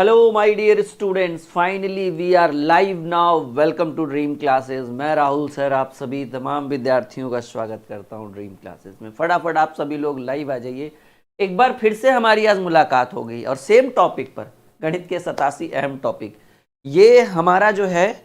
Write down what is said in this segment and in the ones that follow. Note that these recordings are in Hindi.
Hello my dear students, finally we are live now. Welcome to dream classes. मैं राहुल सर आप सभी तमाम विद्यार्थियों का स्वागत करता हूं ड्रीम क्लासेस में। फटाफट आप सभी लोग लाइव आ जाइए। एक बार फिर से हमारी आज मुलाकात हो गई और सेम टॉपिक पर, गणित के 87 अहम टॉपिक। ये हमारा जो है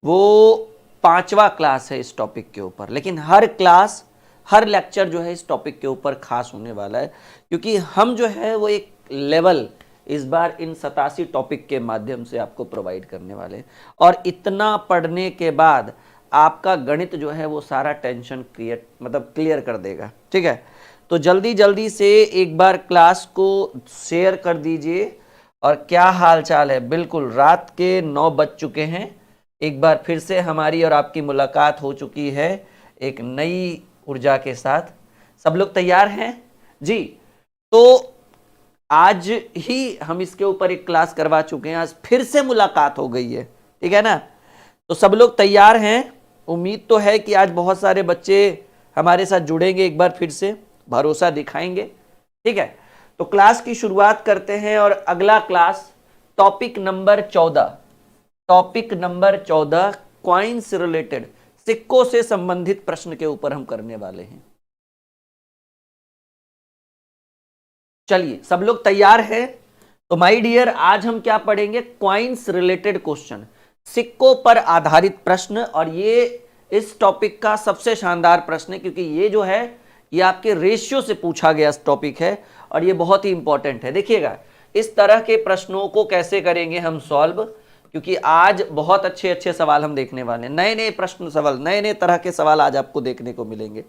वो पांचवा क्लास है इस टॉपिक के ऊपर, लेकिन हर क्लास हर लेक्चर जो है इस टॉपिक के ऊपर खास होने वाला है, क्योंकि हम जो है वो एक लेवल इस बार इन 87 टॉपिक के माध्यम से आपको प्रोवाइड करने वाले हैं। और इतना पढ़ने के बाद आपका गणित जो है वो सारा टेंशन क्लियर कर देगा। ठीक है, तो जल्दी जल्दी से एक बार क्लास को शेयर कर दीजिए। और क्या हाल चाल है? बिल्कुल रात के 9 बज चुके हैं। एक बार फिर से हमारी और आपकी मुलाकात हो चुकी है एक नई ऊर्जा के साथ। सब लोग तैयार हैं जी? तो आज ही हम इसके ऊपर एक क्लास करवा चुके हैं, आज फिर से मुलाकात हो गई है। ठीक है ना? तो सब लोग तैयार हैं? उम्मीद तो है कि आज बहुत सारे बच्चे हमारे साथ जुड़ेंगे, एक बार फिर से भरोसा दिखाएंगे। ठीक है, तो क्लास की शुरुआत करते हैं। और अगला क्लास टॉपिक नंबर 14 कॉइन से रिलेटेड, सिक्कों से संबंधित प्रश्न के ऊपर हम करने वाले हैं। चलिए सब लोग तैयार हैं? तो माय डियर, आज हम क्या पढ़ेंगे? कॉइन्स रिलेटेड क्वेश्चन, सिक्कों पर आधारित प्रश्न। और ये इस टॉपिक का सबसे शानदार प्रश्न है, क्योंकि ये जो है ये आपके रेशियो से पूछा गया टॉपिक है और ये बहुत ही इंपॉर्टेंट है। देखिएगा इस तरह के प्रश्नों को कैसे करेंगे हम सॉल्व, क्योंकि आज बहुत अच्छे अच्छे सवाल हम देखने वाले हैं। नए नए प्रश्न सवाल, नए नए तरह के सवाल आज आपको देखने को मिलेंगे।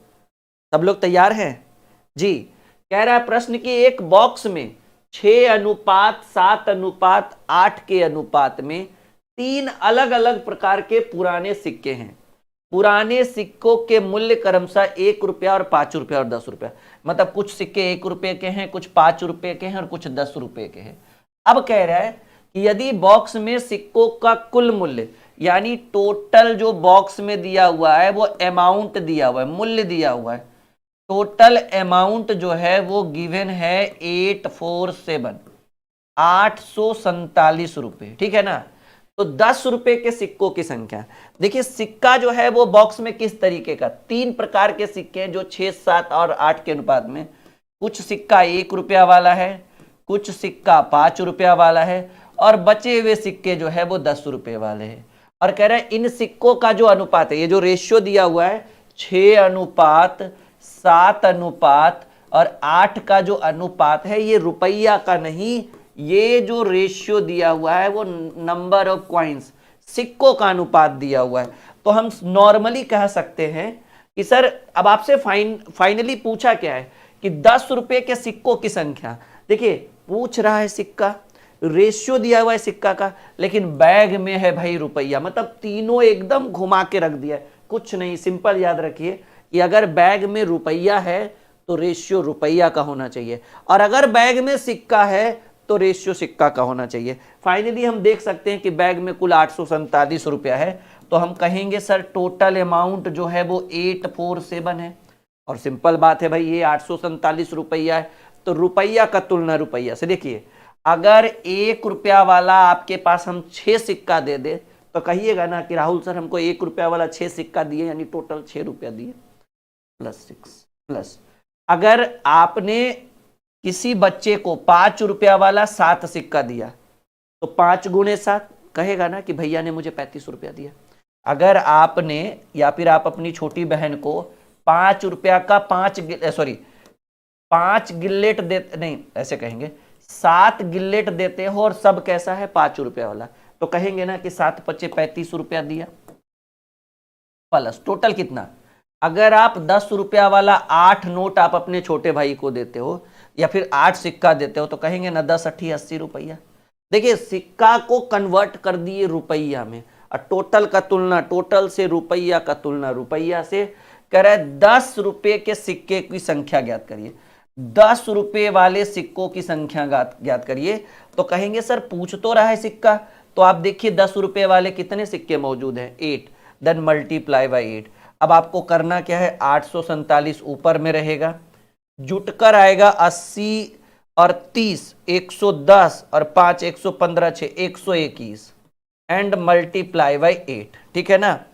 सब लोग तैयार हैं जी? कह रहा है प्रश्न की एक बॉक्स में 6:7:8 के अनुपात में 3 अलग अलग प्रकार के पुराने सिक्के हैं। पुराने सिक्कों के मूल्य क्रमशः 1 रुपया और 5 रुपया और 10 रुपया। मतलब कुछ सिक्के 1 रुपये के हैं, कुछ 5 रुपये के हैं और कुछ 10 रुपये के हैं। अब कह रहा है कि यदि बॉक्स में सिक्कों का कुल मूल्य, यानी टोटल जो बॉक्स में दिया हुआ है वो अमाउंट दिया हुआ है, मूल्य दिया हुआ है, टोटल अमाउंट जो है वो गिवन है 847 रुपए। ठीक है ना? तो 10 रुपए के सिक्कों की संख्या। देखिए सिक्का जो है वो बॉक्स में किस तरीके का, 3 प्रकार के सिक्के हैं जो 6, 7 और 8 के अनुपात में। कुछ सिक्का 1 रुपया वाला है, कुछ सिक्का 5 रुपया वाला है और बचे हुए सिक्के जो है वो 10 रुपए वाले हैं। और कह रहे हैं इन सिक्कों का जो अनुपात है, ये जो रेशियो दिया हुआ है 6:7 और 8 का जो अनुपात है ये रुपया का नहीं, ये जो रेशियो दिया हुआ है वो नंबर ऑफ कॉइन्स, सिक्कों का अनुपात दिया हुआ है। तो हम नॉर्मली कह सकते हैं कि सर अब आपसे फाइनली पूछा क्या है कि 10 रुपए के सिक्कों की संख्या। देखिए पूछ रहा है सिक्का, रेशियो दिया हुआ है सिक्का का, लेकिन बैग में है भाई रुपया। मतलब तीनों एकदम घुमा के रख दिया है, कुछ नहीं। सिंपल याद रखिए कि अगर बैग में रुपया है तो रेशियो रुपया का होना चाहिए, और अगर बैग में सिक्का है तो रेशियो सिक्का का होना चाहिए। फाइनली हम देख सकते हैं कि बैग में कुल 847 रुपया है, तो हम कहेंगे सर टोटल अमाउंट जो है वो 847 है। और सिंपल बात है भाई, ये 847 रुपया है तो रुपया का तुलना रुपया से। देखिए अगर 1 रुपया वाला आपके पास हम 6 सिक्का दे दे तो कहिएगा ना कि राहुल सर हमको 1 रुपया वाला 6 सिक्का दिए, यानी टोटल 6 रुपया दिए प्लस अगर आपने किसी बच्चे को 5 रुपया वाला 7 सिक्का दिया तो 5 गुणे 7 कहेगा ना कि भैया ने मुझे 35 रुपया दिया। अगर आपने या फिर आप अपनी छोटी बहन को 5 रुपया का 5 गिल्लेट देते, नहीं ऐसे कहेंगे 7 गिल्लेट देते हो और सब कैसा है 5 रुपया वाला, तो कहेंगे ना कि 7 पच्चे 35 रुपया दिया प्लस टोटल कितना। अगर आप 10 रुपया वाला 8 नोट आप अपने छोटे भाई को देते हो या फिर 8 सिक्का देते हो तो कहेंगे ना 10 8 80 रुपया। देखिए सिक्का को कन्वर्ट कर दिए रुपया में, और टोटल का तुलना टोटल से, रुपया का तुलना रुपया से। कह रहा है 10 रुपये के सिक्के की संख्या ज्ञात करिए, 10 रुपये वाले सिक्कों की संख्या ज्ञात करिए। तो कहेंगे सर पूछ तो रहा है सिक्का, तो आप देखिए 10 रुपये वाले कितने सिक्के मौजूद हैं, 8, देन मल्टीप्लाई बाई 8। अब आपको करना क्या है, 847 ऊपर में रहेगा, जुटकर आएगा 80 और 30 110 और 5 115 6 121 एंड मल्टीप्लाई बाई 8, ठीक है ना।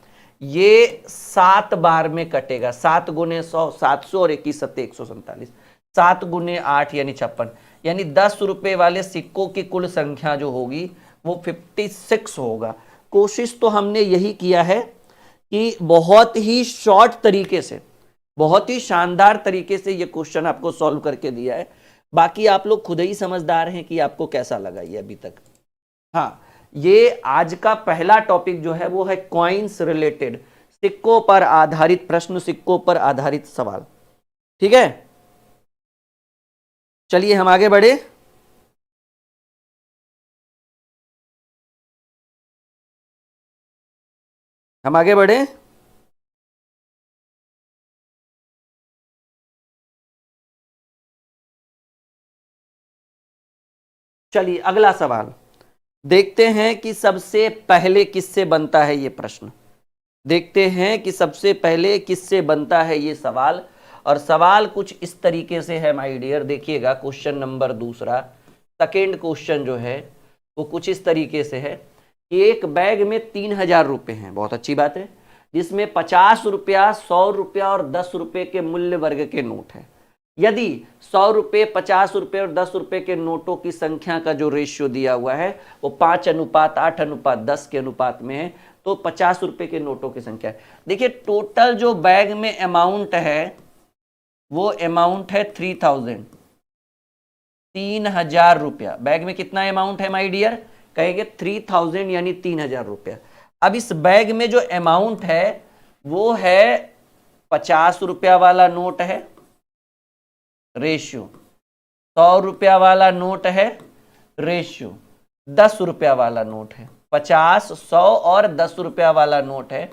ये 7 बार में कटेगा, 7 गुने 100 700 और 21 सत्ते 147, 7 गुने 8 यानी 56, यानी 10 रुपए वाले सिक्कों की कुल संख्या जो होगी वो 56 होगा। कोशिश तो हमने यही किया है कि बहुत ही शॉर्ट तरीके से, बहुत ही शानदार तरीके से ये क्वेश्चन आपको सॉल्व करके दिया है। बाकी आप लोग खुद ही समझदार हैं कि आपको कैसा लगा ये अभी तक। हाँ, ये आज का पहला टॉपिक जो है वो है कॉइन्स रिलेटेड, सिक्कों पर आधारित प्रश्न, सिक्कों पर आधारित सवाल, ठीक है। चलिए हम आगे बढ़े। हम आगे बढ़े। चलिए अगला सवाल देखते हैं कि सबसे पहले किससे बनता है ये प्रश्न। देखते हैं कि सबसे पहले किससे बनता है ये सवाल। और सवाल कुछ इस तरीके से है माय डियर, देखिएगा क्वेश्चन नंबर दूसरा, सेकेंड क्वेश्चन जो है वो कुछ इस तरीके से है कि एक बैग में 3000 रुपये हैं, बहुत अच्छी बात है, जिसमें 50 रुपया, 100 रुपया और 10 रुपये के मूल्य वर्ग के नोट है। यदि 100 रुपये, 50 रुपये और 10 रुपये के नोटों की संख्या का जो रेशियो दिया हुआ है वो 5:8:10 के अनुपात में है, तो 50 रुपये के नोटों की संख्या है। देखिए टोटल जो बैग में अमाउंट है वो अमाउंट है 3000 रुपया। बैग में कितना अमाउंट है माय डियर, कहेंगे 3000 यानी 3000 रुपया। अब इस बैग में जो अमाउंट है वो है 50 रुपया वाला नोट है, रेशियो 100 रुपया वाला नोट है, रेशियो 10 रुपया वाला नोट है, 50, 100 और 10 रुपया वाला नोट है।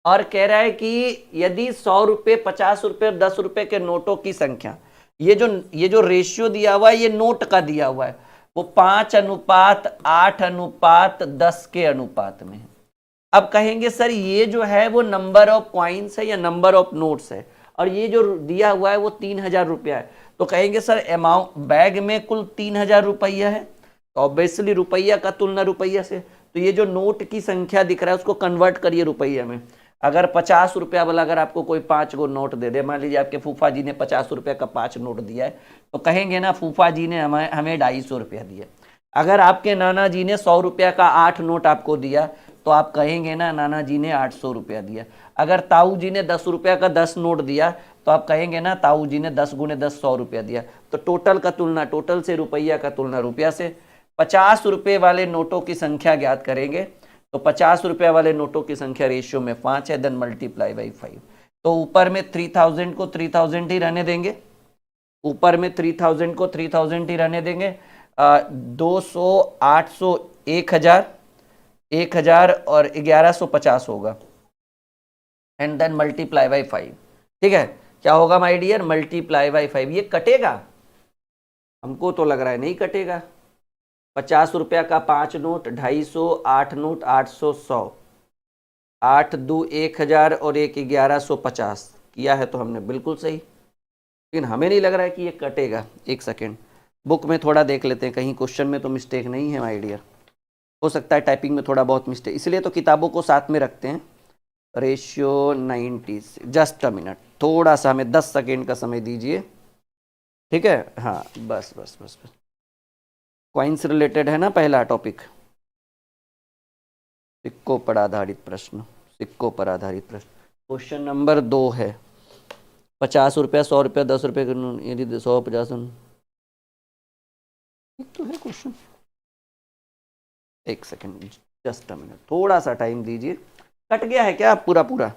और कह रहा है कि यदि 100 रुपये, 50 रुपये और 10 रुपये के नोटों की संख्या, ये जो रेशियो दिया हुआ है ये नोट का दिया हुआ है, वो 5:8:10 के अनुपात में है। अब कहेंगे सर ये जो है वो नंबर ऑफ कॉइन्स है या नंबर ऑफ नोट्स है, और ये जो दिया हुआ है वो 3000 रुपया है, तो कहेंगे सर अमाउंट बैग में कुल 3000 रुपया है, तो ऑब्वियसली रुपया का तुलना रुपया से, तो ये जो नोट की संख्या दिख रहा है उसको कन्वर्ट करिए रुपये में। अगर 50 रुपया वाला अगर आपको कोई 5 गो नोट दे दे, मान लीजिए आपके फूफा जी ने 50 रुपये का 5 नोट दिया है, तो कहेंगे ना फूफा जी ने हमें 250 रुपया दिया। अगर आपके नाना जी ने 100 रुपया का 8 नोट आपको दिया तो आप कहेंगे ना नाना जी ने 800 रुपया दिया। अगर ताऊ जी ने 10 रुपया का 10 नोट दिया तो आप कहेंगे ना ताऊ जी ने 10 गुने 10 100 रुपया दिया। तो टोटल का तुलना टोटल से, रुपया का तुलना रुपया से। 50 रुपये वाले नोटों की संख्या ज्ञात करेंगे, तो 50 रुपये वाले नोटों की संख्या रेशियो में 5 है, देन मल्टीप्लाई बाई 5। तो ऊपर में 3000 को 3000 ही रहने देंगे, ऊपर में 3000 को 3000 ही रहने देंगे। 200, 800, 1000, 1000 और 1150 होगा, एंड देन मल्टीप्लाई बाई 5। ठीक है, क्या होगा माय डियर, मल्टीप्लाई बाई 5। ये कटेगा, हमको तो लग रहा है नहीं कटेगा। 50 रुपया का 5 नोट, 250, 8 नोट, 800, 100, 8 2 1000 और 1 1150 किया है तो हमने बिल्कुल सही, लेकिन हमें नहीं लग रहा है कि ये कटेगा। एक सेकेंड, बुक में थोड़ा देख लेते हैं, कहीं क्वेश्चन में तो मिस्टेक नहीं है माय डियर। हो सकता है टाइपिंग में थोड़ा बहुत मिस्टेक, इसलिए तो किताबों को साथ में रखते हैं। रेशियो 90, जस्ट अ मिनट, थोड़ा सा हमें 10 सेकेंड का समय दीजिए, ठीक है। हाँ बस बस बस बस, कॉइन्स रिलेटेड है ना पहला टॉपिक, सिक्कों पर आधारित प्रश्न, सिक्कों पर आधारित प्रश्न। क्वेश्चन नंबर 2 है 50 रुपया, 100 रुपया, 10 रुपये, यदि 100, 50, तो है क्वेश्चन। एक सेकेंड, जस्ट अ मिनट, थोड़ा सा टाइम दीजिए। कट गया है क्या पूरा पूरा?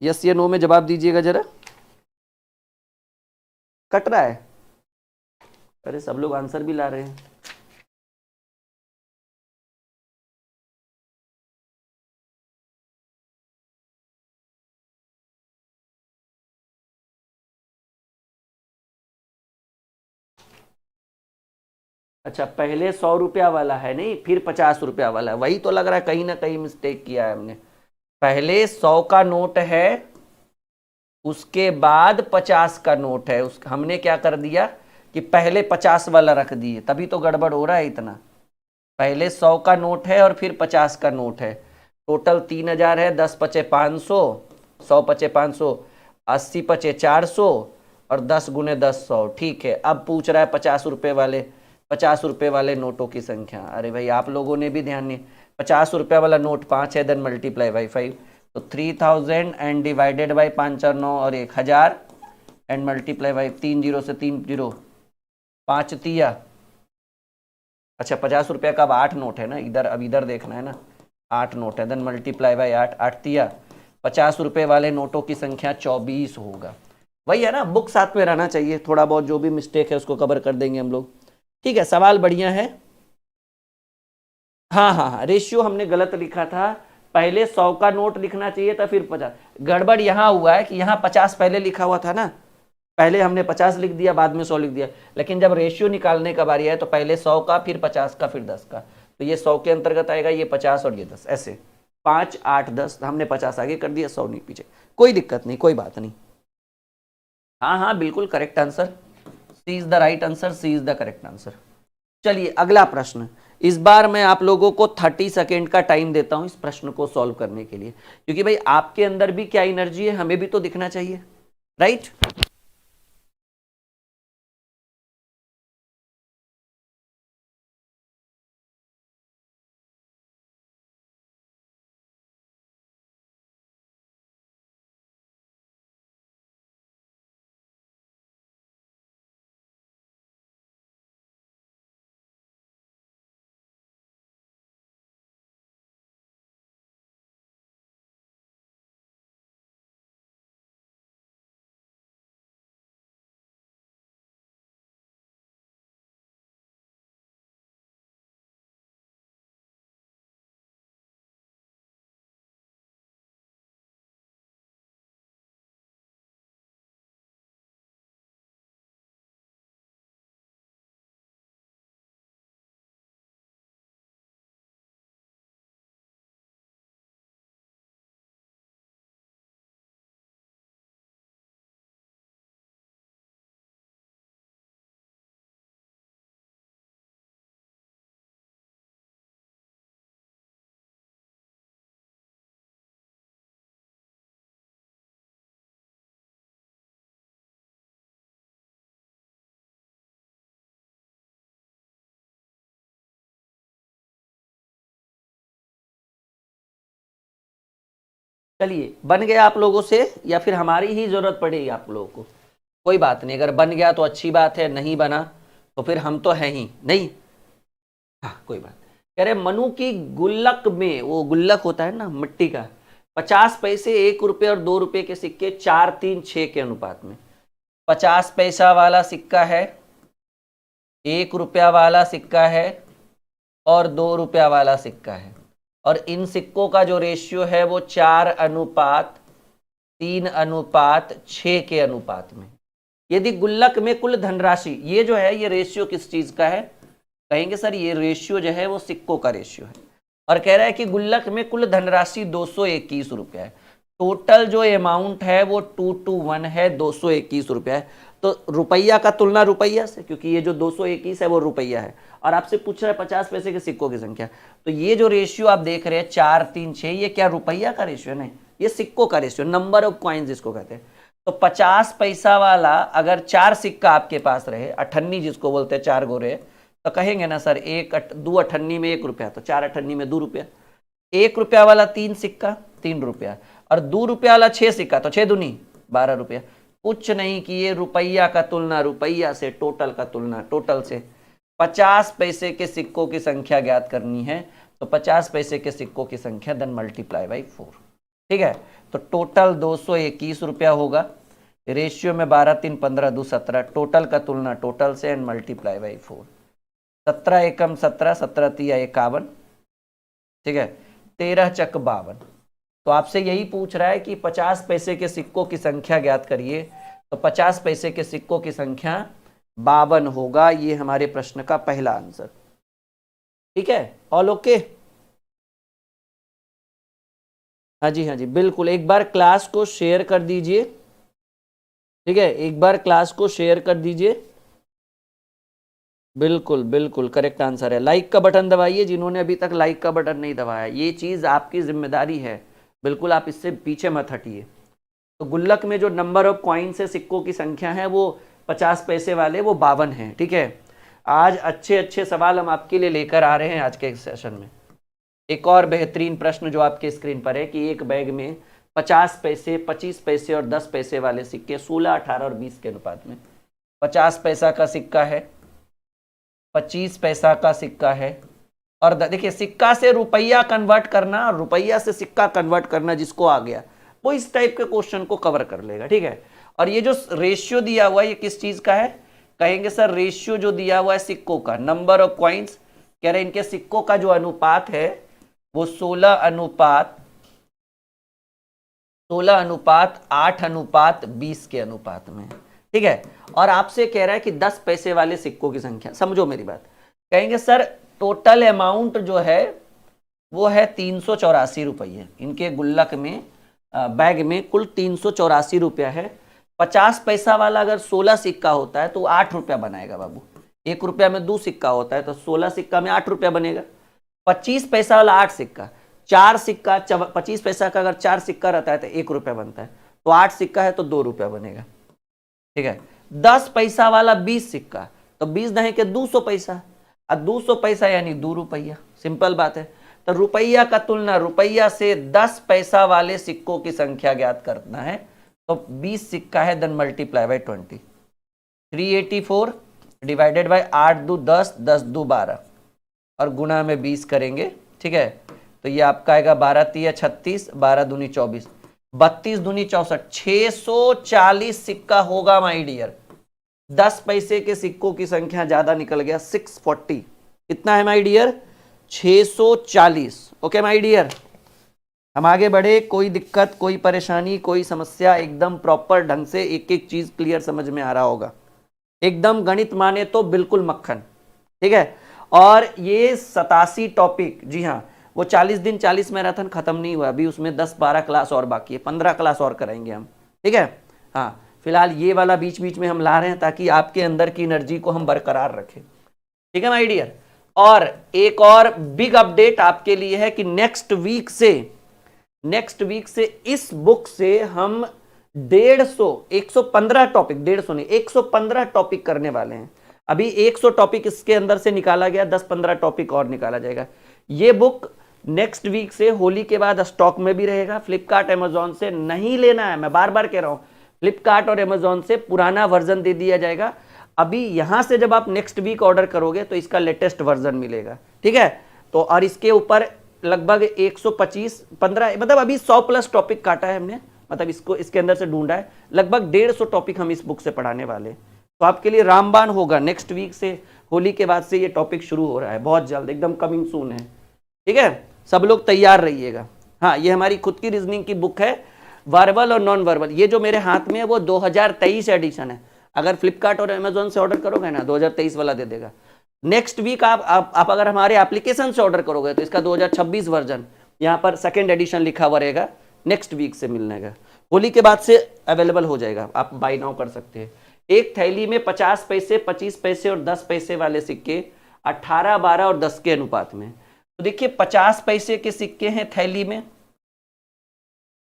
यस या नो में जवाब दीजिएगा जरा। कट रहा है? अरे सब लोग आंसर भी ला रहे हैं। अच्छा, पहले 100 रुपया वाला है नहीं, फिर 50 रुपया वाला है, वही तो लग रहा है कहीं ना कहीं मिस्टेक किया है हमने। पहले 100 का नोट है, उसके बाद 50 का नोट है, उस हमने क्या कर दिया कि पहले 50 वाला रख दिए, तभी तो गड़बड़ हो रहा है इतना। पहले 100 का नोट है और फिर 50 का नोट है, टोटल 3000 है, 10 पचे 500, 100 पचे 500, 80 पचे 400 और 10 गुने 10 100। ठीक है, अब पूछ रहा है 50 रुपये वाले, 50 रुपये वाले नोटों की संख्या। अरे भाई आप लोगों ने भी ध्यान नहीं, 50 रुपये वाला नोट 5 है, देन मल्टीप्लाई बाई 5, तो 3000 एंड डिवाइडेड बाई 5 4 9 और 1000 एंड मल्टीप्लाई बाई 3 जीरो से 3 जीरो 5 तिया। अच्छा 50 रुपये का अब 8 नोट है ना इधर, अब इधर देखना है ना, 8 नोट है, देन मल्टीप्लाई बाई 8, 8 तिया 50 रुपये वाले नोटों की संख्या 24 होगा। वही है ना, बुक साथ में रहना चाहिए, थोड़ा बहुत जो भी मिस्टेक है उसको कवर कर देंगे हम लोग। ठीक है, सवाल बढ़िया है। हाँ हाँ हाँ, रेशियो हमने गलत लिखा था, पहले 100 का नोट लिखना चाहिए था फिर 50। गड़बड़ यहाँ हुआ है कि यहाँ 50 पहले लिखा हुआ था ना, पहले हमने 50 लिख दिया, बाद में 100 लिख दिया, लेकिन जब रेशियो निकालने का बारी है तो पहले 100 का, फिर 50 का, फिर 10 का, तो ये 100 के अंतर्गत आएगा, ये 50 और ये 10, ऐसे 5 8 10, हमने 50 आगे कर दिया, 100 नहीं पीछे, कोई दिक्कत नहीं, कोई बात नहीं। हाँ हाँ बिल्कुल correct answer, C is the right answer, C is the correct answer. चलिए अगला प्रश्न, इस बार मैं आप लोगों को 30 सेकेंड का टाइम देता हूं इस प्रश्न को सॉल्व करने के लिए, क्योंकि भाई आपके अंदर भी क्या एनर्जी है हमें भी तो दिखना चाहिए, राइट। चलिए बन गया आप लोगों से, या फिर हमारी ही जरूरत पड़ेगी आप लोगों को, कोई बात नहीं, अगर बन गया तो अच्छी बात है, नहीं बना तो फिर हम तो हैं ही नहीं। हाँ कोई बात, कह रहे मनु की गुल्लक में, वो गुल्लक होता है ना मिट्टी का, 50 पैसे, 1 रुपये और 2 रुपये के सिक्के 4 3 6 के अनुपात में, 50 पैसा वाला सिक्का है, 1 रुपया वाला सिक्का है और 2 रुपया वाला सिक्का है, और इन सिक्कों का जो रेशियो है वो 4:3:6 के अनुपात में। यदि गुल्लक में कुल धनराशि, ये जो है ये रेशियो किस चीज का है, कहेंगे सर ये रेशियो जो है वो सिक्कों का रेशियो है, और कह रहा है कि गुल्लक में कुल धनराशि 221 रुपया है, टोटल जो अमाउंट है वो 221 है, 221 रुपया है। तो रुपया का तुलना रुपया से, क्योंकि ये जो 221 है वो रुपया है, और आपसे पूछ रहा है 50 पैसे के सिक्कों की संख्या, तो ये जो रेशियो आप देख रहे हैं 4 3 6, ये क्या रुपया का रेशियो नहीं, ये सिक्कों का रेशियो, नंबर ऑफ कॉइन्स जिसको कहते हैं। तो 50 पैसा वाला अगर 4 सिक्का आपके पास रहे, अठन्नी जिसको बोलते हैं 4 गोरे, तो कहेंगे ना सर 2 अठन्नी में 1 रुपया, तो 4 अठन्नी में 2 रुपया, 1 रुपया वाला 3 सिक्का 3 रुपया, और 2 रुपया वाला 6 सिक्का, तो 6 दूनी 12 रुपया। कुछ नहीं किए, रुपया का तुलना रुपया से, टोटल का तुलना टोटल से। 50 पैसे के सिक्कों की संख्या ज्ञात करनी है, तो 50 पैसे के सिक्कों की संख्या देन मल्टीप्लाई बाई 4, ठीक है। तो टोटल 221 रुपया होगा, रेशियो में 12 3 15 2 17, टोटल का तुलना टोटल से एंड मल्टीप्लाई बाई 4, 17 एकम 17, 17 तिया 51, ठीक है, 13 चक 52। तो आपसे यही पूछ रहा है कि 50 पैसे के सिक्कों की संख्या ज्ञात करिए, तो 50 पैसे के सिक्कों की संख्या 52 होगा, ये हमारे प्रश्न का पहला आंसर, ठीक है। ऑल ओके, हाँ जी बिल्कुल, एक बार क्लास को शेयर कर दीजिए, ठीक है, एक बार क्लास को शेयर कर दीजिए, बिल्कुल बिल्कुल करेक्ट आंसर है। लाइक का बटन दबाइए जिन्होंने अभी तक लाइक का बटन नहीं दबाया, ये चीज़ आपकी जिम्मेदारी है, बिल्कुल आप इससे पीछे मत हटिए। तो गुल्लक में जो नंबर ऑफ कॉइन्स है, सिक्कों की संख्या है, वो 50 पैसे वाले वो 52 हैं। ठीक है, आज अच्छे अच्छे सवाल हम आपके लिए लेकर आ रहे हैं आज के सेशन में। एक और बेहतरीन प्रश्न जो आपके स्क्रीन पर है कि एक बैग में 50 पैसे, 25 पैसे और 10 पैसे वाले सिक्के 16, 18 और 20 के अनुपात में, 50 पैसा का सिक्का है, 25 पैसा का सिक्का है, और देखिए सिक्का से रुपया कन्वर्ट करना और रुपया से सिक्का कन्वर्ट करना जिसको आ गया वो इस टाइप के क्वेश्चन को कवर कर लेगा। ठीक है, और ये जो रेशियो दिया हुआ है ये किस चीज का है, कहेंगे सर रेशियो जो दिया हुआ है सिक्कों का, नंबर ऑफ कॉइन्स, कह रहे हैं इनके सिक्कों का जो अनुपात है वो 16:8:20 के अनुपात में। ठीक है, और आपसे कह रहा है कि 10 पैसे वाले सिक्कों की संख्या, समझो मेरी बात, कहेंगे सर टोटल अमाउंट जो है वो है 384 रुपये, इनके गुल्लक में बैग में कुल 384 रुपया है। 50 पैसा वाला अगर 16 सिक्का होता है तो 8 रुपया बनाएगा बाबू, 1 रुपया में 2 सिक्का होता है तो 16 सिक्का में 8 रुपया बनेगा। 25 पैसा वाला 8 सिक्का, 4 सिक्का, 25 पैसा का अगर 4 सिक्का रहता है तो 1 रुपया बनता है, तो 8 सिक्का है तो 2 रुपया बनेगा। ठीक है, 10 पैसा वाला 20 सिक्का, तो 20 दहे के 200 पैसा, और 200 पैसा यानी 2 रुपया, सिंपल बात है। तो रुपया का तुलना रुपया से 10 पैसा वाले सिक्कों की संख्या ज्ञात करना है, तो 20 सिक्का है, then multiply by 20, 384 divided by 8 दू 10, 10 दू 12 और गुणा में 20 करेंगे। ठीक है, तो ये आपका आएगा 12 तिया 36, 12 दूनी 24, 32 दूनी 64, 640 सिक्का होगा माई डियर। 10 पैसे के सिक्कों की संख्या ज्यादा निकल गया, 640, कितना है my dear, 640। Okay my dear, हम आगे बढ़े, कोई दिक्कत, कोई परेशानी, कोई समस्या, एकदम प्रॉपर ढंग से एक एक चीज क्लियर समझ में आ रहा होगा, एकदम गणित माने तो बिल्कुल मक्खन। ठीक है, और ये 87 टॉपिक, जी हाँ, वो 40 दिन 40 मैराथन खत्म नहीं हुआ, अभी उसमें 10-12 क्लास और बाकी है, 15 क्लास और कराएंगे हम। ठीक है, हाँ फिलहाल ये वाला बीच बीच में हम ला रहे हैं ताकि आपके अंदर की एनर्जी को हम बरकरार रखें। ठीक है माय डियर, और एक और बिग अपडेट आपके लिए है कि नेक्स्ट वीक से इस बुक से हम 115 टॉपिक, 150 नहीं 115 टॉपिक करने वाले हैं। अभी 100 टॉपिक इसके अंदर से निकाला गया, 10-15 टॉपिक और निकाला जाएगा। ये बुक नेक्स्ट वीक से होली के बाद स्टॉक में भी रहेगा। फ्लिपकार्ट अमेजॉन से नहीं लेना है, मैं बार बार कह रहा हूं, फ्लिपकार्ट और अमेजॉन से पुराना वर्जन दे दिया जाएगा। अभी यहां से जब आप नेक्स्ट वीक ऑर्डर करोगे तो इसका लेटेस्ट वर्जन मिलेगा। ठीक है, तो और इसके ऊपर लगभग 125-15 मतलब अभी 100+ टॉपिक काटा है हमने, मतलब इसको इसके अंदर से ढूंढा है, लगभग 150 टॉपिक हम इस बुक से पढ़ाने वाले। तो आपके लिए रामबान होगा, नेक्स्ट वीक से, होली के बाद से ये टॉपिक शुरू हो रहा है, बहुत जल्द, एकदम कमिंग सून है। ठीक है, सब लोग तैयार रहिएगा। हाँ, ये हमारी खुद की रीजनिंग की बुक है, वर्बल और नॉन वर्बल। ये जो मेरे हाथ में है वो 2023 एडिशन है, अगर फ्लिपकार्ट और अमेजोन से ऑर्डर करोगे ना 2023 वाला दे देगा। नेक्स्ट वीक आप अगर हमारे एप्लीकेशन से ऑर्डर करोगे तो इसका 2026 वर्जन यहाँ पर सेकेंड एडिशन लिखा हुआ रहेगा, नेक्स्ट वीक से मिलने का, होली के बाद से अवेलेबल हो जाएगा, आप बाय नाउ कर सकते हैं। एक थैली में 50 पैसे, 25 पैसे और 10 पैसे वाले सिक्के 18, 12 और 10 के अनुपात में। तो देखिए 50 पैसे के सिक्के हैं थैली में,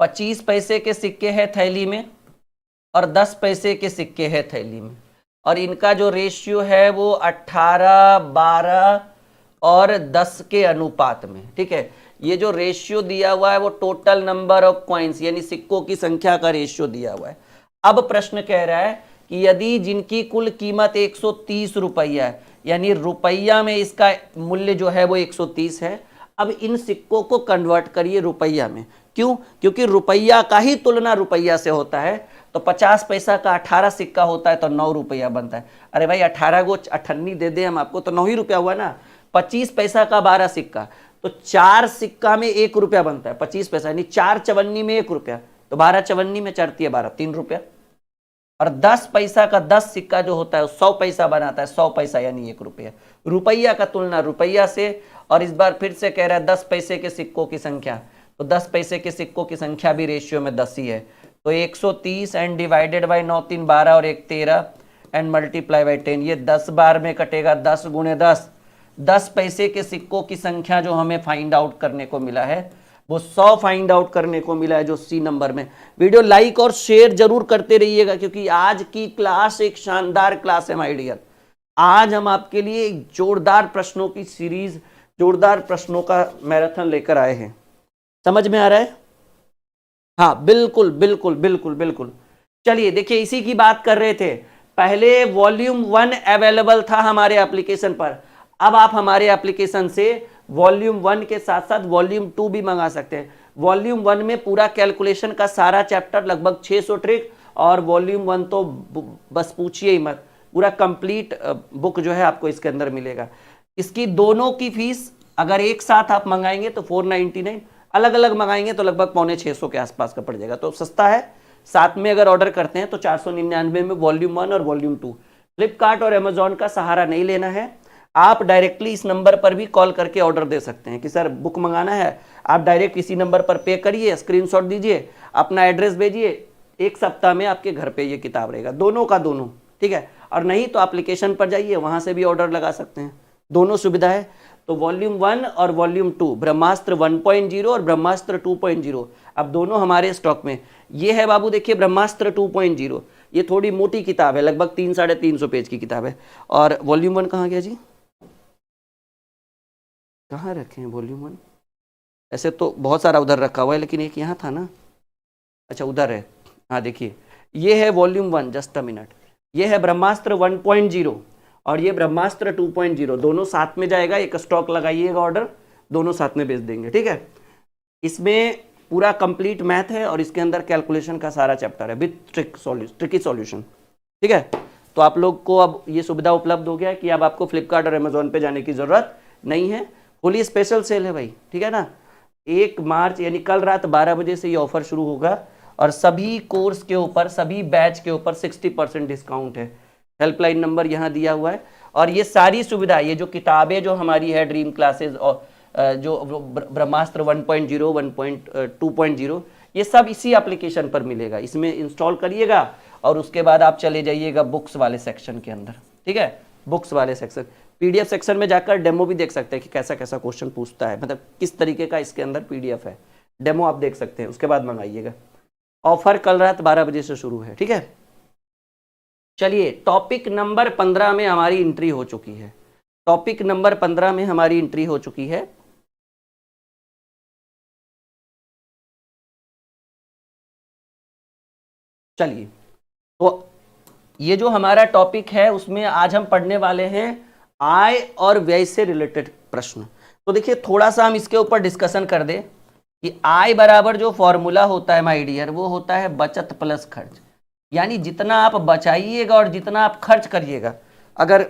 25 पैसे के सिक्के हैं थैली में, और 10 पैसे के सिक्के हैं थैली में, और इनका जो रेशियो है वो 18, 12 और 10 के अनुपात में। ठीक है, ये जो रेशियो दिया हुआ है वो टोटल नंबर ऑफ कॉइन्स यानी सिक्कों की संख्या का रेशियो दिया हुआ है। अब प्रश्न कह रहा है कि यदि जिनकी कुल कीमत 130 रुपया है, यानी रुपया में इसका मूल्य जो है वो 130 है, अब इन सिक्कों को कन्वर्ट करिए रुपया में। क्यों? क्योंकि रुपया का ही तुलना रुपया से होता है। तो 50 पैसा का 18 सिक्का होता है तो 9 रुपया बनता है। अरे भाई 18 को 98 दे दे हम आपको तो 9 ही रुपया हुआ ना। 25 पैसा का 12 सिक्का तो 4 सिक्का में 1 रुपया बनता है, 25 पैसा यानी 4 चवन्नी में 1 रुपया, तो 12 चवन्नी में 4 तिया 12, 3 रुपया। और 10 पैसा का 10 सिक्का जो होता है 100 पैसा बनाता है, 100 पैसा यानी 1 रुपया। रुपया का तुलना रुपया से, और इस बार फिर से कह रहा है 10 पैसे के सिक्कों की संख्या, तो 10 पैसे के सिक्कों की संख्या भी रेशियो में 10 ही है। तो 130 एंड डिवाइडेड बाय 9 3 12 और 1 13 एंड मल्टीप्लाई बाई 10। ये 10 बार में कटेगा, 10 गुणे 10, 10 पैसे के सिक्कों की संख्या जो हमें फाइंड आउट करने को मिला है वो 100 फाइंड आउट करने को मिला है, जो सी नंबर में। वीडियो लाइक और शेयर जरूर करते रहिएगा, क्योंकि आज की क्लास एक शानदार क्लास है माय डियर। आज हम आपके लिए एक जोरदार प्रश्नों की सीरीज, जोरदार प्रश्नों का मैराथन लेकर आए हैं। समझ में आ रहा है? हाँ बिल्कुल बिल्कुल बिल्कुल बिल्कुल। चलिए देखिए, इसी की बात कर रहे थे। पहले वॉल्यूम 1 अवेलेबल था हमारे एप्लीकेशन पर, अब आप हमारे एप्लीकेशन से वॉल्यूम 1 के साथ साथ वॉल्यूम 2 भी मंगा सकते हैं। वॉल्यूम 1 में पूरा कैलकुलेशन का सारा चैप्टर, लगभग 600 ट्रिक, और वॉल्यूम 1 तो बस पूछिए ही मत, पूरा कंप्लीट बुक जो है आपको इसके अंदर मिलेगा। इसकी दोनों की फीस अगर एक साथ आप मंगाएंगे तो 499, अलग अलग मंगाएंगे तो लगभग 550 के आसपास का पड़ जाएगा, तो सस्ता है। साथ में अगर ऑर्डर करते हैं तो 499 में वॉल्यूम 1 और वॉल्यूम 2। फ्लिपकार्ट और अमेजॉन का सहारा नहीं लेना है, आप डायरेक्टली इस नंबर पर भी कॉल करके ऑर्डर दे सकते हैं कि सर बुक मंगाना है। आप डायरेक्ट इसी नंबर पर पे करिए, स्क्रीनशॉट दीजिए, अपना एड्रेस भेजिए, एक सप्ताह में आपके घर पे ये किताब रहेगा, दोनों का दोनों, ठीक है। और नहीं तो एप्लीकेशन पर जाइए, वहां से भी ऑर्डर लगा सकते हैं, दोनों सुविधा है। तो वॉल्यूम 1 और वॉल्यूम 2, ब्रह्मास्त्र 1.0 और ब्रह्मास्त्र 2.0, अब दोनों हमारे स्टॉक में। ये है बाबू, देखिए ब्रह्मास्त्र 2.0, ये थोड़ी मोटी किताब है, लगभग 300-350 पेज की किताब है। और वॉल्यूम 1 कहाँ गया जी? कहाँ रखे हैं वॉल्यूम 1? ऐसे तो बहुत सारा उधर रखा हुआ है, लेकिन एक यहाँ था ना, अच्छा उधर है। हाँ देखिए, ये है वॉल्यूम 1, जस्ट अ मिनट। ये है ब्रह्मास्त्र 1.0 और ये ब्रह्मास्त्र 2.0, दोनों साथ में जाएगा। एक स्टॉक लगाइएगा ऑर्डर, दोनों साथ में भेज देंगे, ठीक है। इसमें पूरा कंप्लीट मैथ है और इसके अंदर कैलकुलेशन का सारा चैप्टर है विथ ट्रिकी सॉल्यूशन, ठीक है। तो आप लोग को अब ये सुविधा उपलब्ध हो गया है कि अब आपको फ्लिपकार्ट और अमेजोन पे जाने की जरूरत नहीं है। होली स्पेशल सेल है भाई, ठीक है ना। 1 मार्च यानी कल रात 12 बजे से ये ऑफर शुरू होगा और सभी कोर्स के ऊपर, सभी बैच के ऊपर 60% डिस्काउंट है। हेल्पलाइन नंबर यहाँ दिया हुआ है। और ये सारी सुविधा, ये जो किताबें जो हमारी है ड्रीम क्लासेस और जो ब्रह्मास्त्र 1.0, 2.0, ये सब इसी एप्लीकेशन पर मिलेगा। इसमें इंस्टॉल करिएगा और उसके बाद आप चले जाइएगा बुक्स वाले सेक्शन के अंदर, ठीक है। बुक्स वाले सेक्शन, पीडीएफ सेक्शन में जाकर डेमो भी देख सकते हैं कि कैसा कैसा क्वेश्चन पूछता है, मतलब किस तरीके का इसके अंदर पीडीएफ है, डेमो आप देख सकते हैं। उसके बाद मंगाइएगा। ऑफर कल रात 12 बजे से शुरू है, ठीक है। चलिए, टॉपिक नंबर 15 में हमारी एंट्री हो चुकी है। टॉपिक नंबर 15 में हमारी एंट्री हो चुकी है। चलिए, तो ये जो हमारा टॉपिक है उसमें आज हम पढ़ने वाले हैं आय और व्यय से रिलेटेड प्रश्न। तो देखिए, थोड़ा सा हम इसके ऊपर डिस्कशन कर दें कि आय बराबर जो फॉर्मूला होता है माय डियर, वो होता है बचत प्लस खर्च। यानी जितना आप बचाइएगा और जितना आप खर्च करिएगा, अगर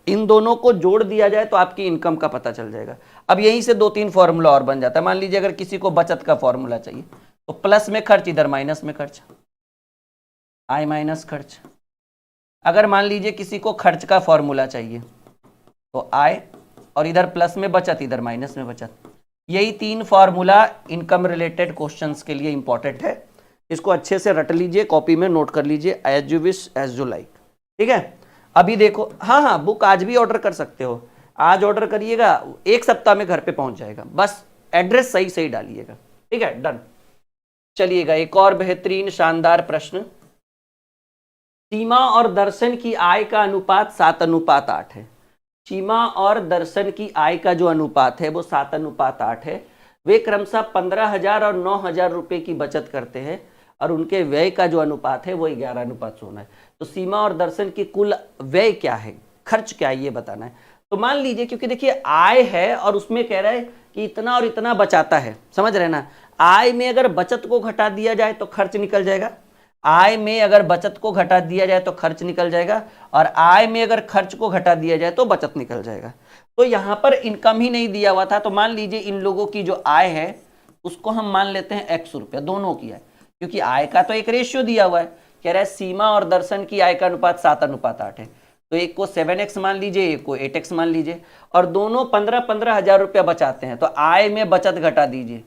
इन दोनों को जोड़ दिया जाए तो आपकी इनकम का पता चल जाएगा। अब यहीं से 2-3 फॉर्मूला और बन जाता है। मान लीजिए अगर किसी को बचत का फॉर्मूला चाहिए तो प्लस में खर्च, इधर माइनस में खर्च, आय माइनस खर्च। अगर मान लीजिए किसी को खर्च का फॉर्मूला चाहिए तो आय, और इधर प्लस में बचत, इधर माइनस में बचत। यही 3 फॉर्मूला इनकम रिलेटेड क्वेश्चंस के लिए इंपॉर्टेंट है। इसको अच्छे से रट लीजिए, कॉपी में नोट कर लीजिए, as you wish as you like, ठीक है। अभी देखो, हाँ, बुक आज भी ऑर्डर कर सकते हो। आज ऑर्डर करिएगा, 1 सप्ताह में घर पे पहुंच जाएगा, बस एड्रेस सही सही डालिएगा, ठीक है, डन। चलिएगा, एक और बेहतरीन शानदार प्रश्न। सीमा और दर्शन की आय का अनुपात 7:8 है। सीमा और दर्शन की आय का जो अनुपात है वो 7:8 है। वे क्रमशः 15,000 और 9,000 रुपए की बचत करते हैं और उनके व्यय का जो अनुपात है वो 11:16 है। तो सीमा और दर्शन की कुल व्यय क्या है, खर्च क्या है, ये बताना है। तो मान लीजिए, क्योंकि देखिए आय है और उसमें कह रहा है कि इतना और इतना बचाता है, समझ रहे ना। आय में अगर बचत को घटा दिया जाए तो खर्च निकल जाएगा, आय में अगर बचत को घटा दिया जाए तो खर्च निकल जाएगा, और आय में अगर खर्च को घटा दिया जाए तो बचत निकल जाएगा। तो यहाँ पर इनकम ही नहीं दिया हुआ था, तो मान लीजिए इन लोगों की जो आय है उसको हम मान लेते हैं x रुपया, दोनों की आय, क्योंकि आय का तो एक रेशियो दिया हुआ है। कह रहा है सीमा और दर्शन की आय का अनुपात 7:8 है। तो एक को 7x मान लीजिए, एक को 8x मान लीजिए, और दोनों 15-15 हजार रुपया बचाते हैं। तो आय में बचत घटा दीजिए,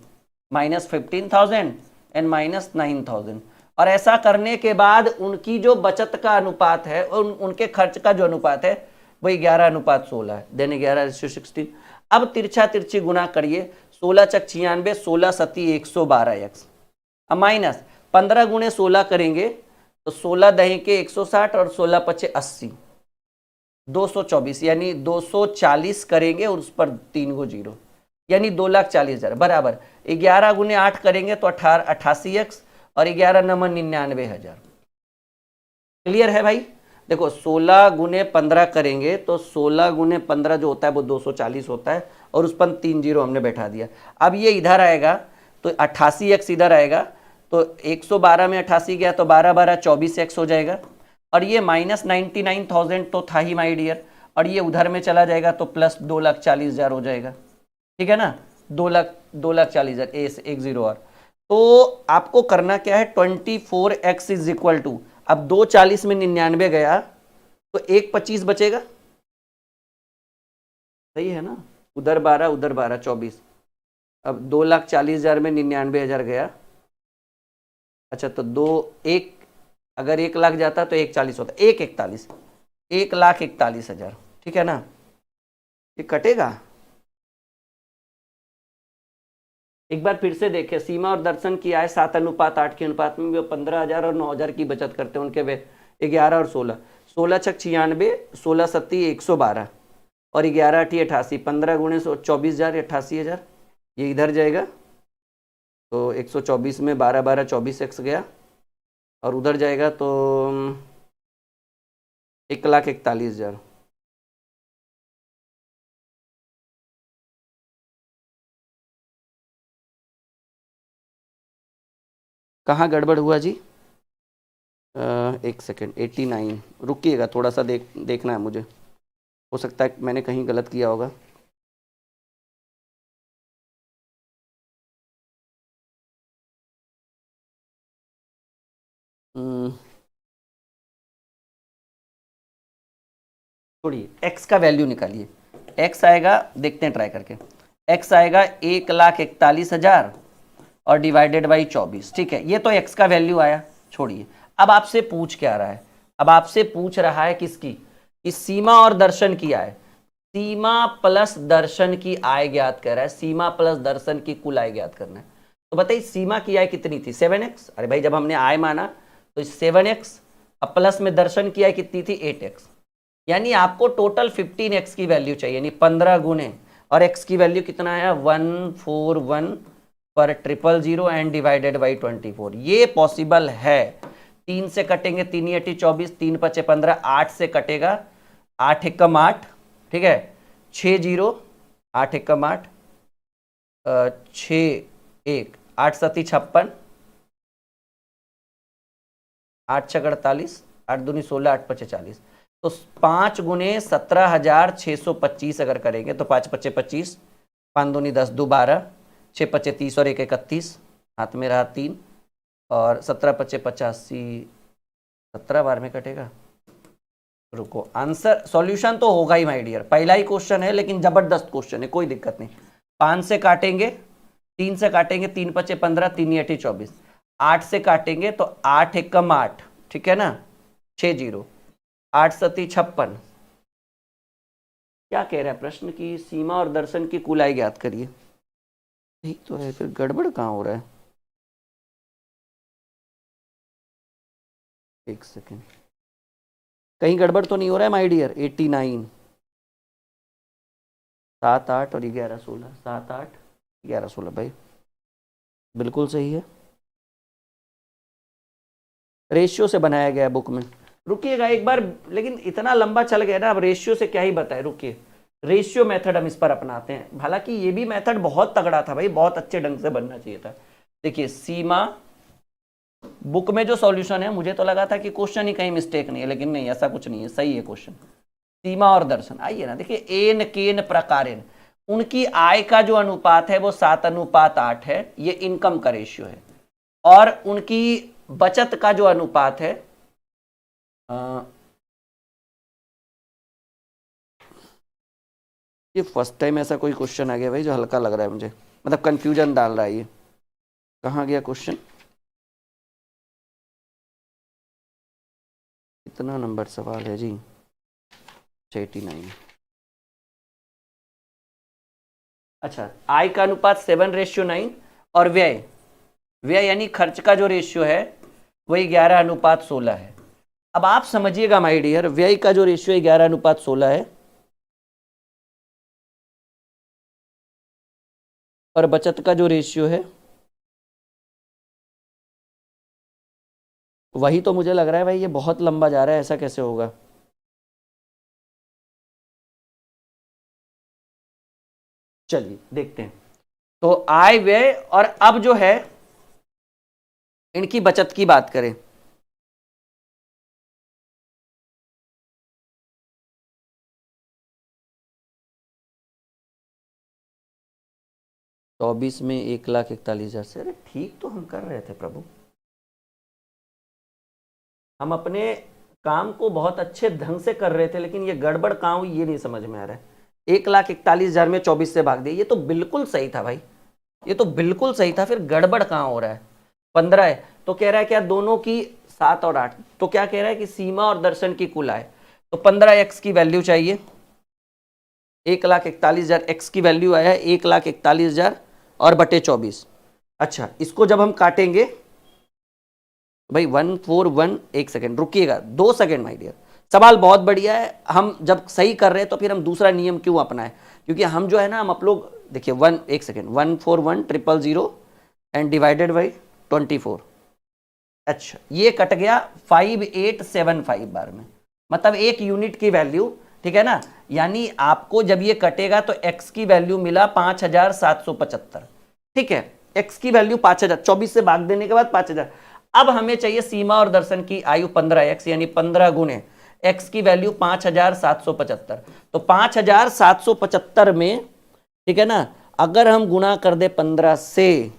-15,000 एंड -9,000, और ऐसा करने के बाद उनकी जो बचत का अनुपात है और उनके खर्च का जो अनुपात है वही 11:16 है, देन 11:16। अब तिरछा तिरछी गुना करिए, 16 चक 96, 16 सती 112x। अब माइनस 15 गुणे 16 करेंगे तो 16 दही के 160 और 16 पचे 80, 224, यानी 240 करेंगे और उस पर 3 गो जीरो, यानी 2,40,000 बराबर 11 गुणे 8 करेंगे तो 88x और 11 नंबर 99,000। क्लियर है भाई? देखो 16 गुणे 15 करेंगे तो 16 गुणे 15 जो होता है वो 240 होता है और उस पर 3 जीरो हमने बैठा दिया। अब ये इधर आएगा तो 88x इधर आएगा तो 112 में 88 गया तो 12 12 24x हो जाएगा। और ये -99,000 तो था ही माई डियर, और ये उधर में चला जाएगा तो प्लस 2,40,000 हो जाएगा। ठीक है ना, 2,40,000 एक जीरो और। तो आपको करना क्या है, 24x इज इक्वल टू, अब 240 में 99 गया तो 125 बचेगा, सही है ना, उधर 12 उधर 12 24। अब 2,40,000 में 99,000 गया, अच्छा तो अगर 1 लाख जाता तो 140 होता, 141, 1,41,000। ठीक है ना, ये कटेगा। एक बार फिर से देखें, सीमा और दर्शन की आय 7:8 के अनुपात में वो 15,000 और 9,000 की बचत करते हैं, उनके वे 11 और 16, 16 छक 96, 16 सत्ती 112 और 11 अठी 88, 15 गुणे 24,000 88,000, ये इधर जाएगा तो 124 में 12 12 24x गया और उधर जाएगा तो 1,41,000। कहाँ गड़बड़ हुआ जी? एक सेकेंड, 89, रुकिएगा थोड़ा सा, देखना है मुझे, हो सकता है मैंने कहीं गलत किया होगा। छोड़िए, x का वैल्यू निकालिए, x आएगा, देखते हैं ट्राई करके, x आएगा 1,41,000 और डिवाइडेड बाई 24। ठीक है, ये तो x का वैल्यू आया, छोड़िए। अब आपसे पूछ क्या रहा है, अब आपसे पूछ रहा है किसकी, इस सीमा और दर्शन की आय, सीमा प्लस दर्शन की आय ज्ञात कर रहा है, सीमा प्लस दर्शन की कुल आय ज्ञात करना है। तो बताइए सीमा की आय कितनी थी, 7x, अरे भाई जब हमने आय माना तो 7x, अब प्लस में दर्शन की आय कितनी थी, 8x, यानी आपको टोटल 15x की वैल्यू चाहिए, यानी 15 गुने, और x की वैल्यू कितना आया 141 पर 000 एंड डिवाइडेड बाई 24। ये पॉसिबल है। 3 से कटेंगे, 3 8 24, 3 5 15, 8 से कटेगा, 8 एकम 8, ठीक है, 6 जीरो, 8 एकम 8, 6 1, 8 सती 56, 8 छक 48, 8 दूनी 16, 8 पचे 40, तो 5 गुने 17,625 अगर करेंगे तो 5 पचे 25, 5 दूनी 10, 2 12, 6 पचे 30 और 1 31, हाथ में रहा 3, और 17 पचे 85, 17 बार में कटेगा। रुको, आंसर सॉल्यूशन तो होगा ही माय डियर, पहला ही क्वेश्चन है लेकिन जबरदस्त क्वेश्चन है, कोई दिक्कत नहीं। 5 से काटेंगे, 3 से काटेंगे, 3 पचे 15, 3 8 24, 8 से काटेंगे तो 8 एकम 8, ठीक है ना, 6 जीरो, 8 सती 56। क्या कह रहा है प्रश्न की सीमा और दर्शन की कुल आय ज्ञात करिए, यही तो है, फिर गड़बड़ कहाँ हो रहा है, एक सेकेंड, कहीं गड़बड़ तो नहीं हो रहा है माय डियर। 89, 7 8 और 11 16, 7 8 11 16, भाई बिल्कुल सही है, रेशियो से बनाया गया है बुक में। रुकिएगा एक बार, लेकिन इतना लंबा चल गया ना, अब रेशियो से क्या ही बताए, रुकिए, रेशियो मेथड हम इस पर अपनाते हैं। हालांकि ये भी मेथड बहुत तगड़ा था भाई, बहुत अच्छे ढंग से बनना चाहिए था। देखिए सीमा, बुक में जो सॉल्यूशन है, मुझे तो लगा था कि क्वेश्चन ही कहीं मिस्टेक नहीं है, लेकिन नहीं, ऐसा कुछ नहीं है, सही है क्वेश्चन। सीमा और दर्शन, आइए ना, देखिए एन केन प्रकारेण, उनकी आय का जो अनुपात है वो 7:8 है, ये इनकम का रेशियो है, और उनकी बचत का जो अनुपात है, ये फर्स्ट टाइम ऐसा कोई क्वेश्चन आ गया भाई जो हल्का लग रहा है मुझे, मतलब कंफ्यूजन डाल रहा है ये। कहाँ गया क्वेश्चन, कितना नंबर सवाल है जी? 89। अच्छा, आय का अनुपात 7:9 और व्यय व्यय यानी खर्च का जो रेशियो है वही 11:16 है। अब आप समझिएगा माय डियर, व्यय का जो रेशियो है 11:16 है और बचत का जो रेशियो है वही, तो मुझे लग रहा है भाई ये बहुत लंबा जा रहा है, ऐसा कैसे होगा? चलिए देखते हैं। तो आय व्यय और अब जो है इनकी बचत की बात करें, तो 24 में 1,41,000 से, अरे ठीक तो हम कर रहे थे प्रभु, हम अपने काम को बहुत अच्छे ढंग से कर रहे थे, लेकिन ये गड़बड़ कहाँ हुई ये नहीं समझ में आ रहा है। 1,41,000 में 24 से भाग दिया, ये तो बिल्कुल सही था भाई, ये तो बिल्कुल सही था, फिर गड़बड़ कहाँ हो रहा है? 15 है तो कह रहा है क्या दोनों की 7 और 8, तो क्या कह रहा है कि सीमा और दर्शन की कुल आय, तो 15x की वैल्यू चाहिए। 1,41,000 x की वैल्यू आया है 1,41,000 और बटे 24। अच्छा, इसको जब हम काटेंगे भाई 141, एक सेकेंड रुकिएगा, 2 सेकेंड माय डियर, सवाल बहुत बढ़िया है। हम जब सही कर रहे हैं तो फिर हम दूसरा नियम क्यों अपनाएं? क्योंकि हम जो है ना, हम आप लोग देखिए 1 सेकेंड 141,000 एंड डिवाइडेड बाई 24। अच्छा, ये कट गया 5875 बार में, मतलब 1 यूनिट की वैल्यू, ठीक है ना। यानी आपको जब ये कटेगा तो x की वैल्यू मिला 5,775, ठीक है, x की वैल्यू 5,000, 24 से भाग देने के बाद 5,000। अब हमें चाहिए सीमा और दर्शन की आयु 15x, यानी 15 गुणे x की वैल्यू 5,775। तो 5,775 में, ठीक है ना, अगर हम गुणा कर दे 15 से,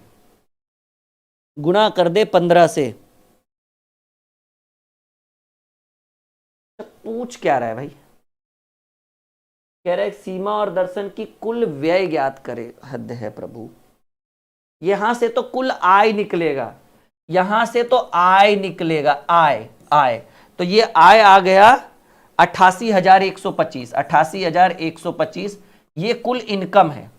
गुणा कर दे 15 से, पूछ क्या रहा है भाई? कह रहा है सीमा और दर्शन की कुल व्यय ज्ञात करे। हद है प्रभु, यहां से तो कुल आय निकलेगा, यहां से तो आय निकलेगा, आय आय, तो ये आय आ गया 88,125, 88,125, ये कुल इनकम है।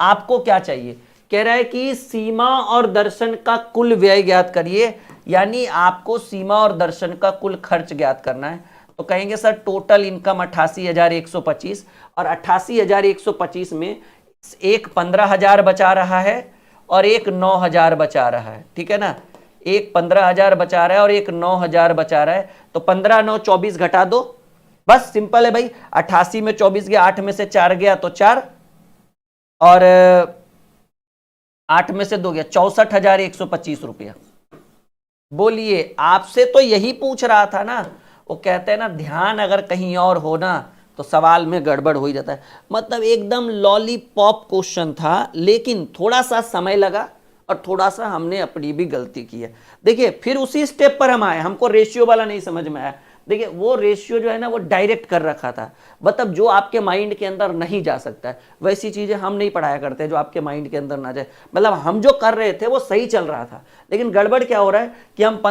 आपको क्या चाहिए? कह रहा है कि सीमा और दर्शन का कुल व्यय ज्ञात करिए, यानी आपको सीमा और दर्शन का कुल खर्च ज्ञात करना है। तो कहेंगे सर टोटल इनकम 88,125, और 88,125 में एक 15,000 बचा रहा है और एक 9,000 बचा रहा है, ठीक है ना, एक 15,000 बचा रहा है और एक 9,000 बचा रहा है। तो 15 9 24 घटा दो, बस सिंपल है भाई। 88 में 24 गया, 8 में से 4 गया तो 4, और 8 में से 2 गया, 64,125 रुपया। बोलिए, आपसे तो यही पूछ रहा था ना। वो कहते हैं ना, ध्यान अगर कहीं और हो ना तो सवाल में गड़बड़ हो ही जाता है। मतलब एकदम लॉलीपॉप क्वेश्चन था, लेकिन थोड़ा सा समय लगा और थोड़ा सा हमने अपनी भी गलती की है। देखिए फिर उसी स्टेप पर हम आए, हमको रेशियो वाला नहीं समझ में आया। देखिए वो रेशियो जो है ना वो डायरेक्ट कर रखा था, मतलब जो आपके माइंड के अंदर नहीं जा सकता है वैसी चीजें हम नहीं पढ़ाया करते जो आपके माइंड के अंदर ना जाए। मतलब हम जो कर रहे थे वो सही चल रहा था, लेकिन गड़बड़ क्या हो रहा है कि हम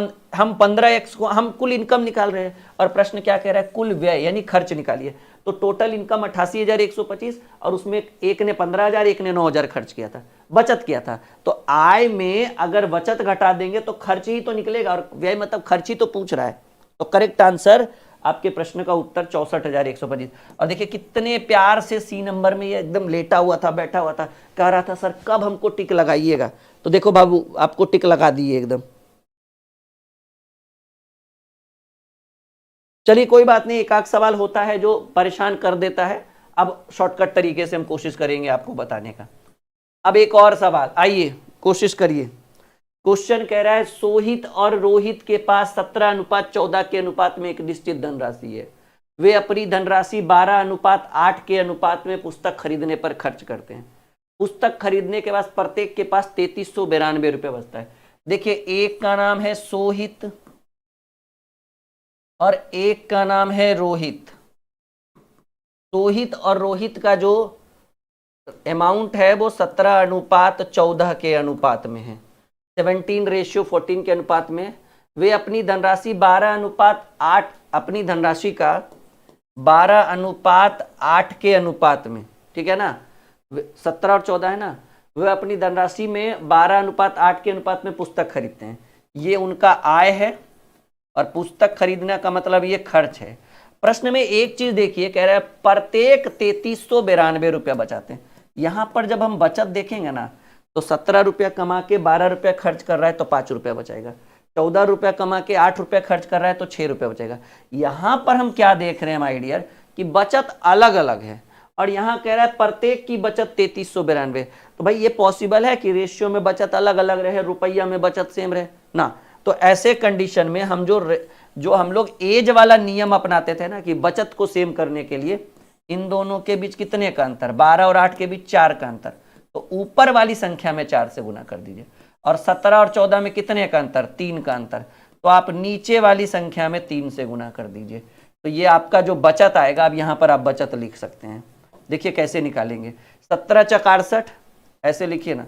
15x को हम कुल इनकम निकाल रहे हैं और प्रश्न क्या कह रहा है, कुल व्यय यानी खर्च निकालिए। तो टोटल इनकम 88,125 और उसमें एक ने 15,000 एक ने 9,000 खर्च किया था, बचत किया था। तो आय में अगर बचत घटा देंगे तो खर्च ही तो निकलेगा, और व्यय मतलब खर्च ही तो पूछ रहा है। तो करेक्ट आंसर आपके प्रश्न का उत्तर 64,125। और देखिए कितने प्यार से सी नंबर में ये एकदम लेटा हुआ था, बैठा हुआ था, कह रहा था सर कब हमको टिक लगाइएगा। तो देखो बाबू आपको टिक लगा दिए एकदम। चलिए कोई बात नहीं, एक आध सवाल होता है जो परेशान कर देता है, अब शॉर्टकट तरीके से हम कोशिश करेंगे आपको बताने का। अब एक और सवाल, आइए कोशिश करिए। क्वेश्चन कह रहा है सोहित और रोहित के पास 17:14 के अनुपात में एक निश्चित धनराशि है। वे अपनी धनराशि 12:8 के अनुपात में पुस्तक खरीदने पर खर्च करते हैं। पुस्तक खरीदने के बाद प्रत्येक के पास 3,392 रुपये बचता है। देखिए एक का नाम है सोहित और एक का नाम है रोहित। सोहित और रोहित का जो अमाउंट है वो 17:14 के अनुपात में है, 17:14 के अनुपात में। वे अपनी धनराशि 12:8 अपनी धनराशि का 12:8 के अनुपात में, ठीक है ना, 17 और 14 है ना, वे अपनी धनराशि में 12:8 के अनुपात में पुस्तक खरीदते हैं। ये उनका आय है और पुस्तक खरीदने का मतलब ये खर्च है। प्रश्न में एक चीज देखिए, कह रहा है प्रत्येक 3392 रुपया बचाते हैं। यहां पर जब हम बचत देखेंगे ना, तो 17 रुपया कमा के 12 रुपया खर्च कर रहा है तो 5 रुपया बचाएगा, 14 रुपया कमा के 8 रुपया खर्च कर रहा है तो 6 रुपया बचेगा। यहां पर हम क्या देख रहे हैं माय डियर, कि बचत अलग अलग है, और यहां कह रहा है प्रत्येक की बचत 3392। तो भाई ये पॉसिबल है कि रेशियो में बचत अलग अलग रहे, रुपया में बचत सेम रहे ना? तो ऐसे कंडीशन में हम जो हम लोग एज वाला नियम अपनाते थे ना, कि बचत को सेम करने के लिए इन दोनों के बीच कितने का अंतर, 12 और 8 के बीच 4 का अंतर, तो ऊपर वाली संख्या में 4 से गुना कर दीजिए। और 17 और 14 में कितने का अंतर, 3 का अंतर, तो आप नीचे वाली संख्या में 3 से गुना कर दीजिए। तो ये आपका जो बचत आएगा, अब यहां पर आप बचत लिख सकते हैं। देखिए कैसे निकालेंगे, 17 चक 68, ऐसे लिखिए ना,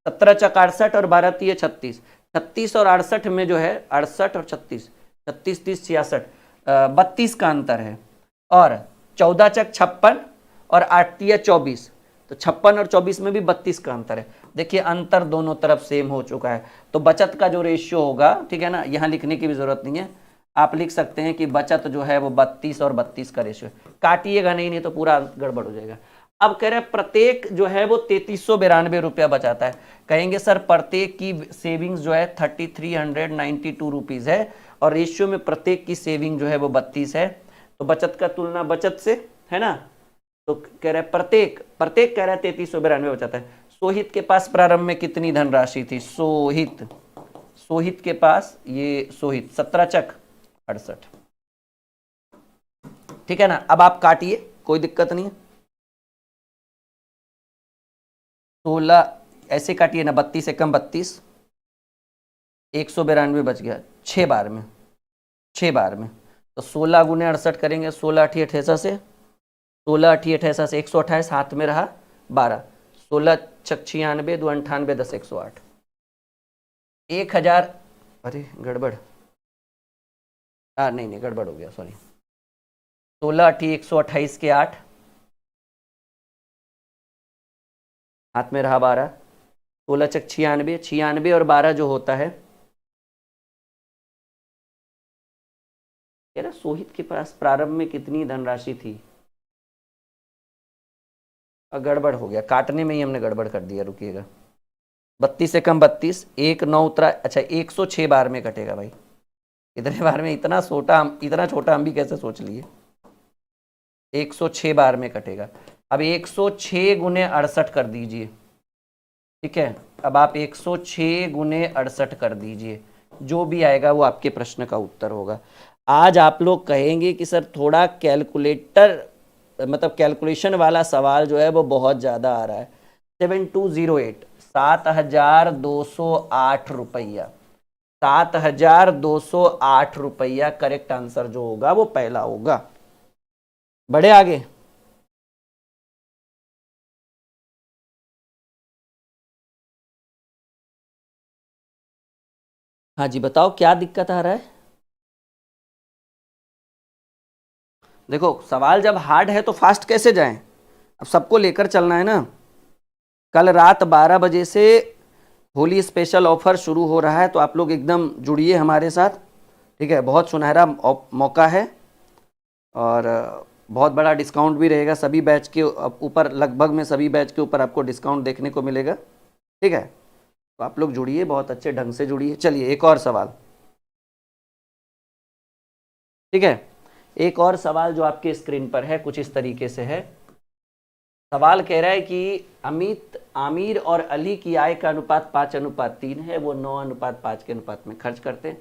17 चक 68 और 12 तिये 36, 36 और 68 में जो है 68 और 36, 36 30 66, 32 का अंतर है। और 14 चक 56 और 8 तिया 24, तो 56 और 24 में भी 32 का अंतर है। देखिए अंतर दोनों तरफ सेम हो चुका है। तो बचत का जो रेशियो होगा, ठीक है ना, यहाँ लिखने की भी जरूरत नहीं है, आप लिख सकते हैं कि बचत जो है वो 32 और 32 का रेशियो है। काटिएगा नहीं तो पूरा गड़बड़ हो जाएगा। अब कह रहे हैं प्रत्येक जो है वो 3392 रुपया बचाता है। कहेंगे सर प्रत्येक की सेविंग्स जो है 3392 रुपीज है, और रेशियो में प्रत्येक की सेविंग जो है वो 32 है, तो बचत का तुलना बचत से है ना। तो कह रहे हैं प्रत्येक कह रहा है 3392 बचाता है। सोहित के पास प्रारंभ में कितनी धनराशि थी, सोहित के पास, ये सोहित 17 चक 68, ठीक है ना। अब आप काटिए, कोई दिक्कत नहीं है, 16 ऐसे काटिए ना, 32 एकम 32, 192 बच गया 6 बार में, 6 बार में। तो 16 गुने 68 करेंगे, 16 अठी 88 से, 16 अठी 88 से 128, हाथ में रहा 12, 16 छक 96, 2 98, 10 108, 1000, अरे गड़बड़, नहीं गड़बड़ हो गया, सॉरी, 16 अठी 128 के 8, हाथ में रहा 12, 16 चक 96, 96 और 12 जो होता है, ना सोहित के पास प्रारंभ में कितनी धनराशि थी। गड़बड़ हो गया, काटने में ही हमने गड़बड़ कर दिया, रुकिएगा। 32 से कम 32, 1 9 उतरा, अच्छा 106 बार में कटेगा भाई, इतने बार में, इतना छोटा हम भी कैसे सोच लिए, 106 बार में कटेगा। अब 106 गुने 68 कर दीजिए, ठीक है। अब आप 106 गुने 68 कर दीजिए, जो भी आएगा वो आपके प्रश्न का उत्तर होगा। आज आप लोग कहेंगे कि सर थोड़ा कैलकुलेटर, मतलब कैलकुलेशन वाला सवाल जो है वो बहुत ज़्यादा आ रहा है। 7208, 7208 रुपया, 7208 रुपया करेक्ट आंसर जो होगा वो पहला होगा। बढ़े आगे, हाँ जी बताओ क्या दिक्कत आ रहा है। देखो सवाल जब हार्ड है तो फास्ट कैसे जाएं, अब सबको लेकर चलना है ना। कल रात 12 बजे से होली स्पेशल ऑफर शुरू हो रहा है, तो आप लोग एकदम जुड़िए हमारे साथ, ठीक है। बहुत सुनहरा मौका है और बहुत बड़ा डिस्काउंट भी रहेगा, सभी बैच के ऊपर, लगभग में सभी बैच के ऊपर आपको डिस्काउंट देखने को मिलेगा, ठीक है। तो आप लोग जुड़िए, बहुत अच्छे ढंग से जुड़िए। चलिए एक और सवाल, ठीक है। एक और सवाल जो आपके स्क्रीन पर है कुछ इस तरीके से है। सवाल कह रहा है कि आमिर और अली की आय का अनुपात 5:3 है, वो 9:5 के अनुपात में खर्च करते हैं।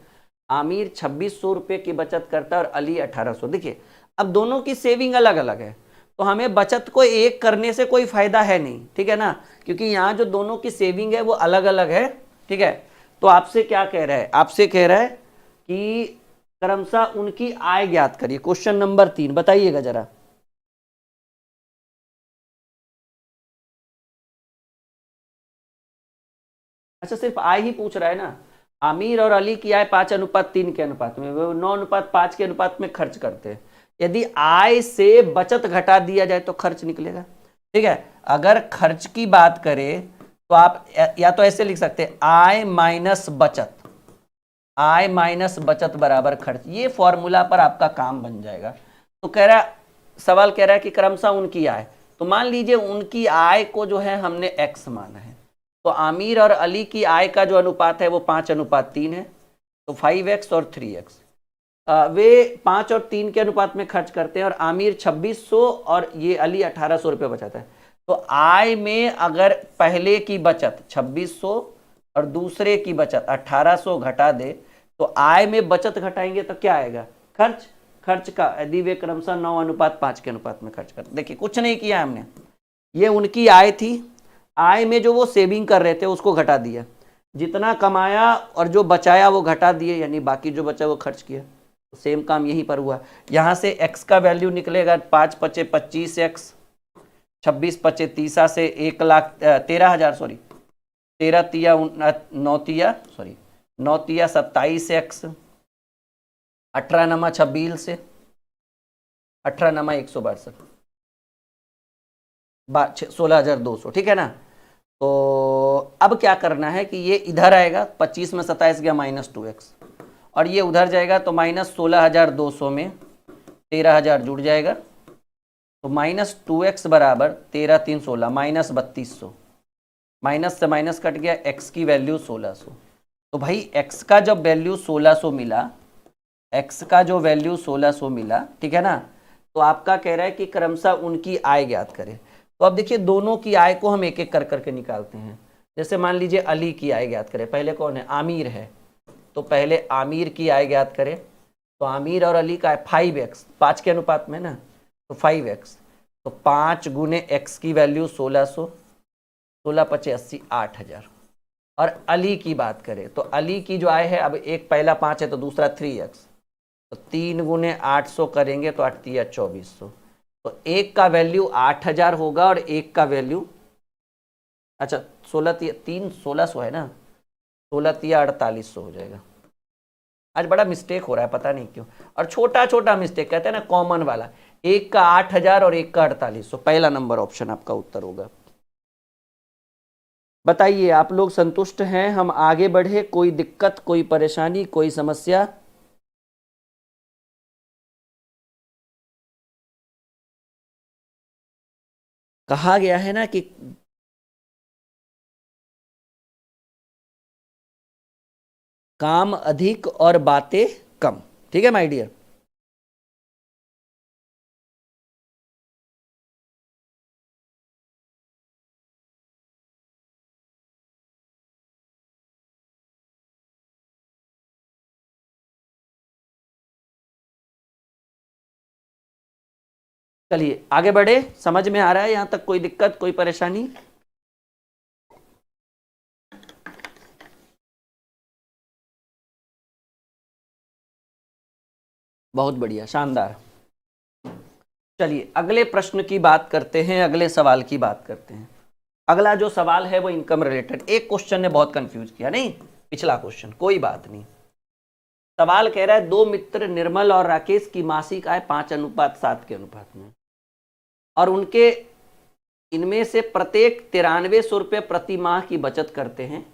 आमिर 2600 रुपये की बचत करता है और अली 1800। देखिए अब दोनों की सेविंग अलग अलग है, तो हमें बचत को एक करने से कोई फायदा है नहीं, ठीक है ना, क्योंकि यहाँ जो दोनों की सेविंग है वो अलग अलग है, ठीक है। तो आपसे क्या कह रहा है, आपसे कह रहा है कि क्रमशः उनकी आय ज्ञात करिए। क्वेश्चन नंबर 3 बताइएगा जरा। अच्छा सिर्फ आय ही पूछ रहा है ना, आमिर और अली की आय 5:3 के अनुपात में, वो 9:5 के अनुपात में खर्च करते हैं। यदि आय से बचत घटा दिया जाए तो खर्च निकलेगा। ठीक है, अगर खर्च की बात करें तो आप या तो ऐसे लिख सकते हैं, आय माइनस बचत, आय माइनस बचत बराबर खर्च। ये फॉर्मूला पर आपका काम बन जाएगा। तो कह रहा, सवाल कह रहा है कि क्रमशः उनकी आय, तो मान लीजिए उनकी आय को जो है हमने एक्स माना है, तो आमिर और अली की आय का जो अनुपात है वो 5:3 है, तो 5x और 3x। वे 5 और 3 के अनुपात में खर्च करते हैं, और आमिर 2600 और ये अली 1800 रुपये बचाता है। तो आय में अगर पहले की बचत 2600 और दूसरे की बचत 1800 घटा दे, तो आय में बचत घटाएंगे तो क्या आएगा, खर्च। खर्च का यदि वे क्रमशः 9:5 के अनुपात में खर्च करते, देखिए कुछ नहीं किया हमने, ये उनकी आय थी, आय में जो वो सेविंग कर रहे थे उसको घटा दिया, जितना कमाया और जो बचाया वो घटा दिए, यानी बाकी जो बचा वो खर्च किया। तो सेम काम यहीं पर हुआ। यहाँ से x का वैल्यू निकलेगा 5×5 = 25x, 26×5 = 30 से 1,13,000 सॉरी 9×3 = 27x, 18×9 = 26 से 18×9 = 162, 16,200। ठीक है ना। तो अब क्या करना है कि ये इधर आएगा, 25 में 27 गया -2x, और ये उधर जाएगा तो -16,200 में 13,000 जुड़ जाएगा, तो -2x बराबर 13×3 = 16 -3200, माइनस से माइनस कट गया, x की वैल्यू 1600। तो भाई x का जब वैल्यू 1600 मिला, x का जो वैल्यू 1600 मिला, ठीक है ना, तो आपका कह रहा है कि क्रमशः उनकी आय ज्ञात करें। तो अब देखिए दोनों की आय को हम एक एक कर करके निकालते हैं। जैसे मान लीजिए अली की आय ज्ञात करें, पहले कौन है, आमिर है, तो पहले आमिर की आय ज्ञात करें। तो आमिर और अली का है 5x, 5 के अनुपात में ना, तो 5x, तो 5 × x की वैल्यू 1600, 16×5 = 80, 8000। और अली की बात करें तो अली की जो आय है, अब एक पहला 5 है तो दूसरा 3x, तो 3 × 800 करेंगे तो 8 × 2400, तो एक का वैल्यू 8000 होगा और एक का वैल्यू, अच्छा 1600 है ना, 16×3 = 4800 हो जाएगा। आज बड़ा मिस्टेक हो रहा है, पता नहीं क्यों, और छोटा छोटा मिस्टेक कहते हैं ना, कॉमन वाला, एक का 8000 और एक का 4800, पहला नंबर ऑप्शन आपका उत्तर होगा। बताइए आप लोग संतुष्ट हैं, हम आगे बढ़े, कोई दिक्कत, कोई परेशानी, कोई समस्या? कहा गया है ना कि काम अधिक और बातें कम। ठीक है माय डियर। चलिए आगे बढ़े, समझ में आ रहा है यहां तक, कोई दिक्कत, कोई परेशानी? बहुत बढ़िया, शानदार। चलिए अगले प्रश्न की बात करते हैं, अगले सवाल की बात करते हैं। अगला जो सवाल है वो इनकम रिलेटेड। एक क्वेश्चन ने बहुत कंफ्यूज किया, नहीं पिछला क्वेश्चन, कोई बात नहीं। सवाल कह रहा है दो मित्र निर्मल और राकेश की मासिक आय 5:7 के अनुपात में, और उनके इनमें से प्रत्येक 9300 रुपये प्रति माह की बचत करते हैं,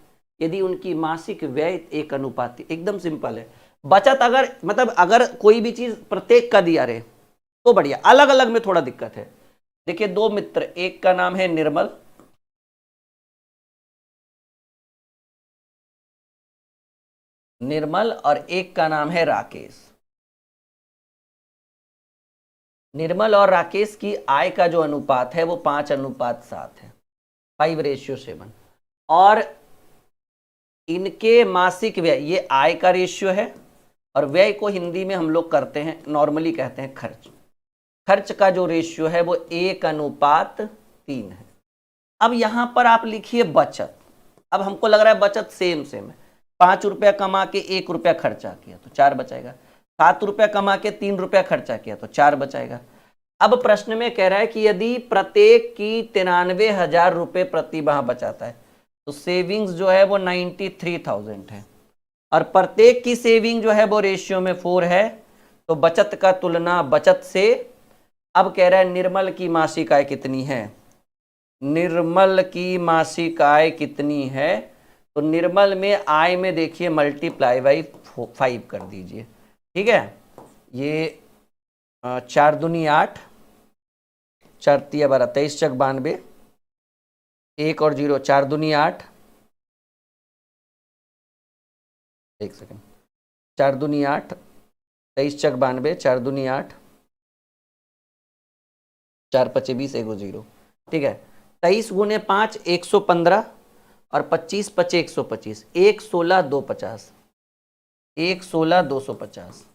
यदि उनकी मासिक व्यय 1:3। एकदम सिंपल है। बचत अगर मतलब अगर कोई भी चीज प्रत्येक का दिया रहे तो बढ़िया, अलग अलग में थोड़ा दिक्कत है। देखिए दो मित्र, एक का नाम है निर्मल, निर्मल और एक का नाम है राकेश। निर्मल और राकेश की आय का जो अनुपात है वो 5:7 है, 5:7। और इनके मासिक व्यय, ये आय का रेशियो है, और व्यय को हिंदी में हम लोग करते हैं, नॉर्मली कहते हैं खर्च। खर्च का जो रेशियो है वो 1:3 है। अब यहां पर आप लिखिए बचत। अब हमको लग रहा है बचत सेम है। 5 रुपया कमा के 1 रुपया खर्चा किया तो 4 बचाएगा, 7 रुपया कमा के 3 रुपया खर्चा किया तो 4 बचाएगा। अब प्रश्न में कह रहा है कि यदि प्रत्येक की 93,000 रुपये प्रति माह बचाता है, तो सेविंग्स जो है वो 93,000 है। और प्रत्येक की सेविंग जो है वो रेशियो में 4 है, तो बचत का तुलना बचत से। अब कह रहा है निर्मल की मासिक आय कितनी है, निर्मल की मासिक आय कितनी है, तो निर्मल में आय में देखिए मल्टीप्लाई बाई 5 कर दीजिए, ठीक है। ये 4 दूनी 8, 4 तिया 12, 23 चक 92, 1 और 0, 4 दूनी 8, एक सेकेंड, 4 दूनी 8, 23 चक 92, 4 दूनी 8, 4 पचे 20, 1 0, ठीक है। 23 गुने 5 115 और 25 पचे 125, 1 16 250, 1 16 250,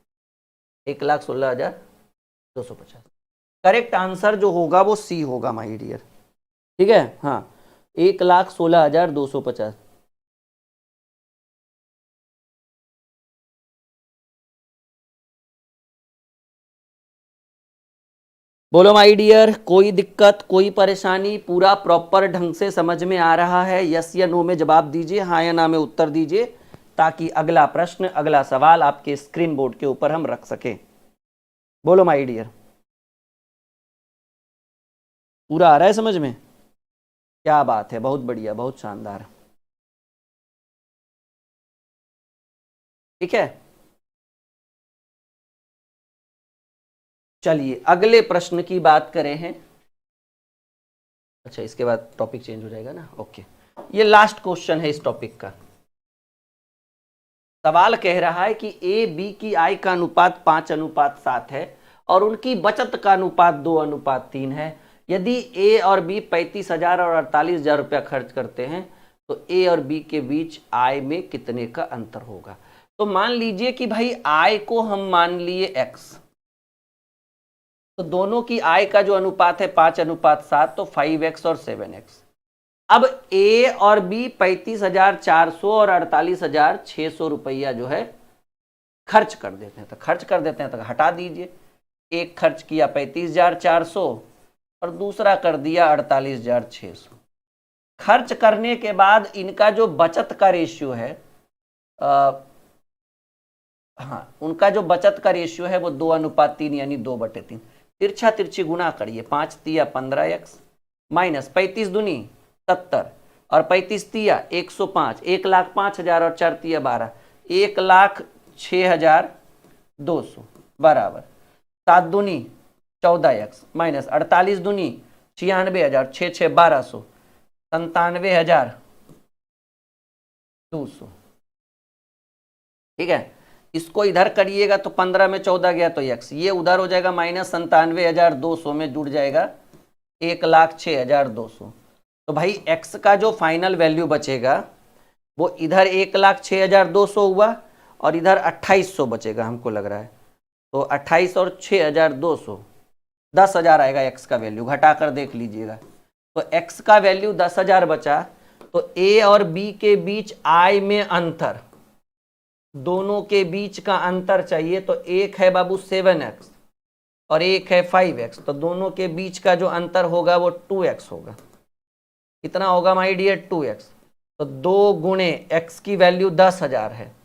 1,16,250। करेक्ट आंसर जो होगा वो सी होगा माय डियर, ठीक है। हाँ, 1,16,250। बोलो माय डियर, कोई दिक्कत, कोई परेशानी, पूरा प्रॉपर ढंग से समझ में आ रहा है? यस या नो में जवाब दीजिए, हाँ या ना में उत्तर दीजिए, ताकि अगला प्रश्न, अगला सवाल आपके स्क्रीन बोर्ड के ऊपर हम रख सकें। बोलो माय डियर, पूरा आ रहा है समझ में? क्या बात है, बहुत बढ़िया, बहुत शानदार, ठीक है। चलिए अगले प्रश्न की बात करें हैं। अच्छा, इसके बाद टॉपिक चेंज हो जाएगा ना, ओके। ये लास्ट क्वेश्चन है इस टॉपिक का। सवाल कह रहा है कि ए बी की आय का अनुपात 5:7 है और उनकी बचत का अनुपात 2:3 है। यदि ए और बी 35,000 और 48,000 रुपया खर्च करते हैं तो ए और बी के बीच आय में कितने का अंतर होगा। तो मान लीजिए कि भाई आय को हम मान लिए x, तो दोनों की आय का जो अनुपात है 5:7, तो 5x और 7x। अब ए और बी 35,400 और 48,600 रुपया जो है खर्च कर देते हैं, तो खर्च कर देते हैं तो हटा दीजिए। एक खर्च किया 35,400 और दूसरा कर दिया 48,600। खर्च करने के बाद इनका जो बचत का रेशियो है, हाँ, उनका जो बचत का रेशियो है वो 2:3 यानी 2/3। तिरछा तिरछी गुना करिए, 5 तिया 15x माइनस 35 दूनी 70 और 35 तिया 105, 1,05,000 और 4 तिया 12, 1,06,200 बराबर 7 दूनी 14x माइनस 48 दूनी 96,000, 6 6 1200, 97,200, ठीक है। इसको इधर करिएगा तो 15 में 14 गया तो x, ये उधर हो जाएगा माइनस 97,200 में जुड़ जाएगा 1,06,200। तो भाई x का जो फाइनल वैल्यू बचेगा वो इधर 1,06,200 हुआ और इधर 2,800 बचेगा हमको लग रहा है। तो 28 और 6,200, 10,000 आएगा x का वैल्यू, घटा कर देख लीजिएगा। तो x का वैल्यू 10,000 बचा। तो a और b के बीच आय में अंतर, दोनों के बीच का अंतर चाहिए, तो एक है बाबू 7x और एक है 5x, तो दोनों के बीच का जो अंतर होगा वो 2x होगा। कितना होगा माय डियर? 2x। तो 2 गुणे x की वैल्यू 10,000 है,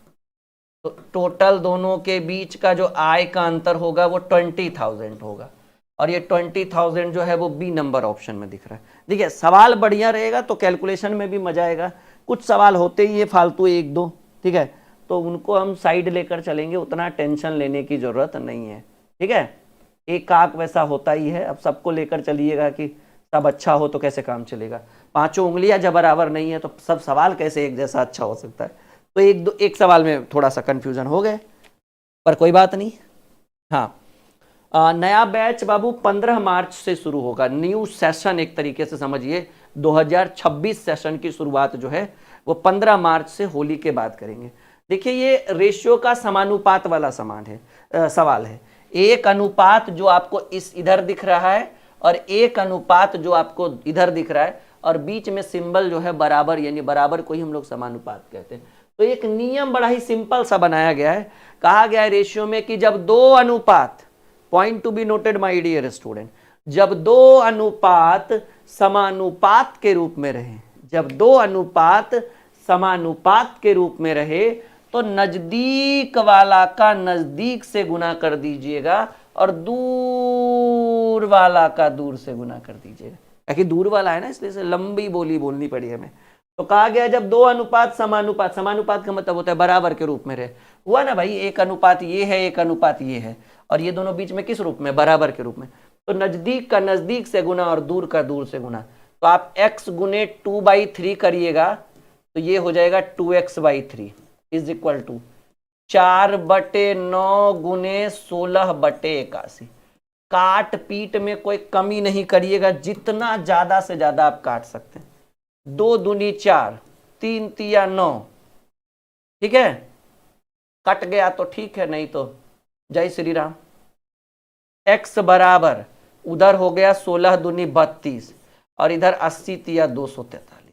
तो टोटल दोनों के बीच का जो आय का अंतर होगा वो 20,000 होगा। और ये 20,000 जो है वो बी नंबर ऑप्शन में दिख रहा है। देखिए सवाल बढ़िया रहेगा तो कैलकुलेशन में भी मजा आएगा। कुछ सवाल होते ही है फालतू 1-2, ठीक है, तो उनको हम साइड लेकर चलेंगे, उतना टेंशन लेने की जरूरत नहीं है, ठीक है। एक काक वैसा होता ही है। अब सबको लेकर चलिएगा कि सब अच्छा हो तो कैसे काम चलेगा। 5 उंगलियां जब बराबर नहीं है तो सब सवाल कैसे एक जैसा अच्छा हो सकता है। तो एक सवाल में थोड़ा सा कंफ्यूजन हो गए, पर कोई बात नहीं। हाँ, नया बैच बाबू 15 मार्च से शुरू होगा। न्यू सेशन एक तरीके से समझिए, 2026 सेशन की शुरुआत जो है वो 15 मार्च से होली के बाद करेंगे। देखिए ये रेशियो का समानुपात वाला सवाल है। एक अनुपात जो आपको इस इधर दिख रहा है और एक अनुपात जो आपको इधर दिख रहा है, और बीच में सिंबल जो है बराबर, यानी बराबर को ही हम लोग समानुपात कहते हैं। तो एक नियम बड़ा ही सिंपल सा बनाया गया है। कहा गया है रेशियो में कि जब 2 अनुपात, point to be noted my dear student, जब 2 अनुपात समानुपात के रूप में रहे, जब 2 अनुपात समानुपात के रूप में रहे, तो नजदीक वाला का नजदीक से गुना कर दीजिएगा और दूर वाला का दूर से गुना कर दीजिएगा, क्योंकि दूर वाला है ना, इसलिए से लंबी बोली बोलनी पड़ी हमें। तो कहा गया जब दो अनुपात समानुपात, समानुपात का मतलब होता है बराबर के रूप में रहे, हुआ ना भाई, एक अनुपात ये है, एक अनुपात ये है, और ये दोनों बीच में किस रूप में, बराबर के रूप में। तो नजदीक का नजदीक से गुना और दूर का दूर से गुना, तो आप x गुने 2/3 करिएगा तो ये हो जाएगा 2x/3 इज इक्वल टू 4/9 गुने 16/81। काट पीट में कोई कमी नहीं करिएगा, जितना ज्यादा से ज्यादा आप काट सकते हैं। 2 दूनी 4, 3 तिया 9, ठीक है, कट गया तो ठीक है, नहीं तो जय श्री राम। x बराबर उधर हो गया 16 दूनी 32 और इधर 80 तिया 243,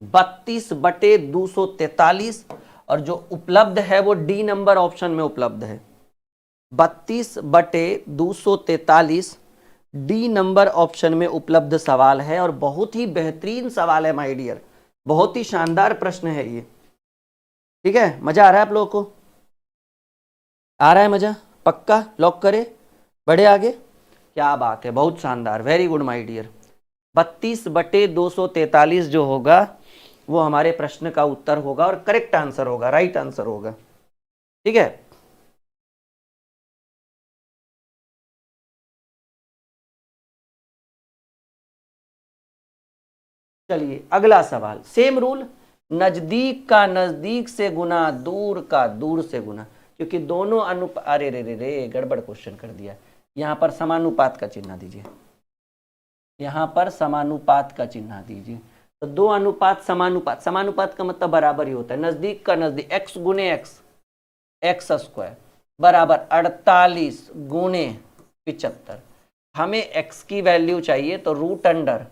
32/243, और जो उपलब्ध है वो डी नंबर ऑप्शन में उपलब्ध है। 32/243 डी नंबर ऑप्शन में उपलब्ध सवाल है, और बहुत ही बेहतरीन सवाल है माय डियर, बहुत ही शानदार प्रश्न है ये। ठीक है, मजा आ रहा है आप लोगों को, आ रहा है मजा, पक्का लॉक करे, बढ़े आगे, क्या बात है, बहुत शानदार, वेरी गुड माय डियर। 32/243 जो होगा वो हमारे प्रश्न का उत्तर होगा और करेक्ट आंसर होगा, राइट आंसर होगा। ठीक है, चलिए अगला सवाल, सेम रूल, नजदीक का नजदीक से गुना, दूर का दूर से गुना, क्योंकि दोनों अरे रे रे रे, गड़बड़ क्वेश्चन कर दिया। यहां पर समानुपात का चिन्ह दीजिए, यहां पर समानुपात का चिन्ह दीजिए। तो दो अनुपात समानुपात, समानुपात का मतलब बराबर ही होता है, नजदीक का नजदीक, x गुने x स्क्वायर बराबर 48 गुने 75। हमें x की वैल्यू चाहिए, तो रूट अंडर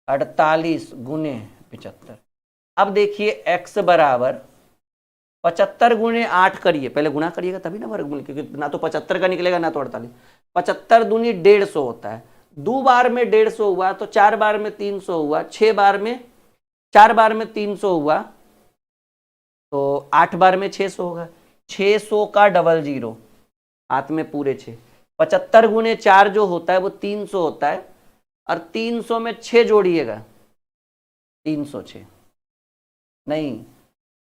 48 गुने 75। अब देखिए x बराबर 75 गुने 8 करिए, पहले गुना करिएगा तभी ना वर्गमूल, क्योंकि ना तो 75 का निकलेगा ना तो 48। 75 दूनी 150 होता है, 2 बार में 150 हुआ, तो 4 बार में 300 हुआ, 4 बार में 300 हुआ, तो 8 बार में 600 होगा, 600 का डबल जीरो हाथ में पूरे 6। 75 गुने 4 जो होता है वो 300 होता है, और 300 में 6 जोड़िएगा, 306 नहीं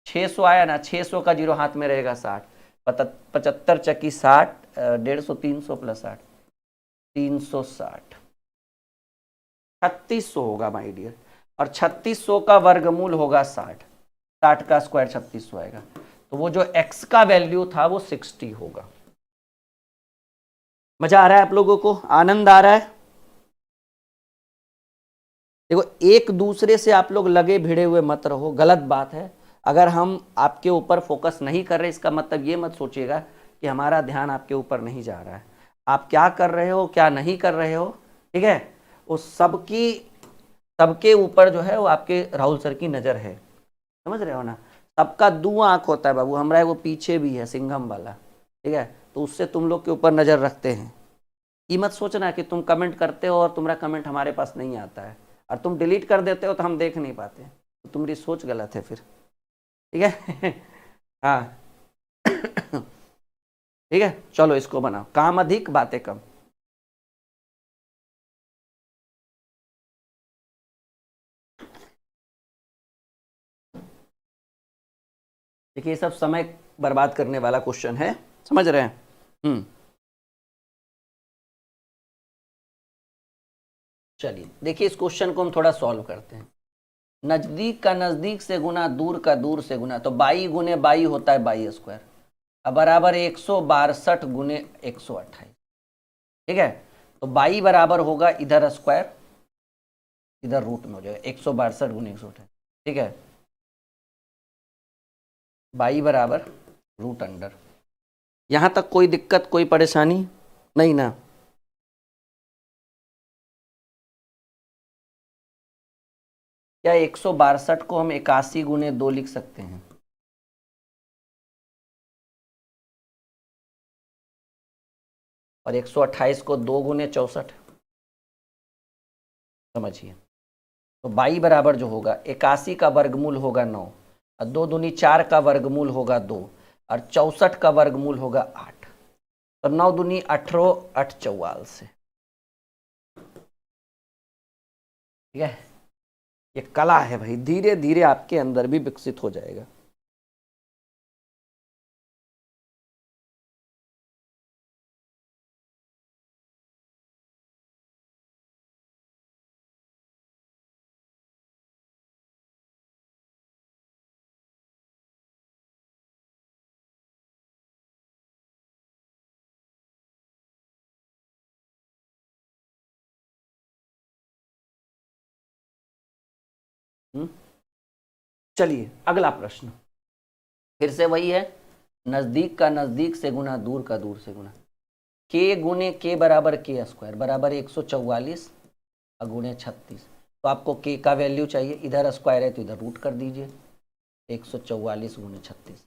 600 आया ना, 600 का जीरो हाथ में रहेगा 60, 75 चक्की 60, 150 300 प्लस 8 360, 3600 होगा माय डियर, और 3600 का वर्गमूल होगा 60, 60 का स्क्वायर 3600 आएगा, तो वो जो x का वैल्यू था वो 60 होगा। मजा आ रहा है आप लोगों को, आनंद आ रहा है? देखो, एक दूसरे से आप लोग लगे भिड़े हुए मत रहो, गलत बात है। अगर हम आपके ऊपर फोकस नहीं कर रहे, इसका मतलब ये मत सोचिएगा कि हमारा ध्यान आपके ऊपर नहीं जा रहा है। आप क्या कर रहे हो, क्या नहीं कर रहे हो, ठीक है, वो सबके ऊपर जो है वो आपके राहुल सर की नज़र है, समझ रहे हो ना। सबका 2 आंख होता है बाबू, हमारा वो पीछे भी है सिंघम वाला, ठीक है, तो उससे तुम लोग के ऊपर नज़र रखते हैं। ये मत सोचना कि तुम कमेंट करते हो और तुम्हारा कमेंट हमारे पास नहीं आता है, और तुम डिलीट कर देते हो तो हम देख नहीं पाते, तो तुम्हारी सोच गलत है फिर, ठीक है। हाँ ठीक है, चलो इसको बनाओ, काम अधिक बातें कम। देखिए, ये सब समय बर्बाद करने वाला क्वेश्चन है, समझ रहे हैं। चलिए देखिए, इस क्वेश्चन को हम थोड़ा सॉल्व करते हैं। नजदीक का नजदीक से गुना, दूर का दूर से गुना, तो 22 गुने 22 होता है 22 स्क्वायर, अब बराबर 162 गुने 128, ठीक है। तो 22 बराबर होगा इधर स्क्वायर, इधर रूट में हो जाएगा 162 गुने 128, ठीक है। 22 बराबर रूट अंडर, यहां तक कोई दिक्कत, कोई परेशानी नहीं ना। क्या 162 को हम 81 गुने 2 लिख सकते हैं? और 128 को 2 गुने 64, समझिए। तो 22 बराबर जो होगा 81 का वर्गमूल होगा 9, और 2 दूनी 4 का वर्गमूल होगा 2 और 64 का वर्गमूल होगा 8 तो 9 दूनी 18 8 44। ठीक है, ये कला है भाई, धीरे धीरे आपके अंदर भी विकसित हो जाएगा। चलिए अगला प्रश्न, फिर से वही है, नजदीक का नजदीक से गुना, दूर का दूर से गुना। के गुने के बराबर के स्क्वायर बराबर 144 गुणे 36। तो आपको के का वैल्यू चाहिए, इधर स्क्वायर है तो इधर रूट कर दीजिए, 144 गुणे 36।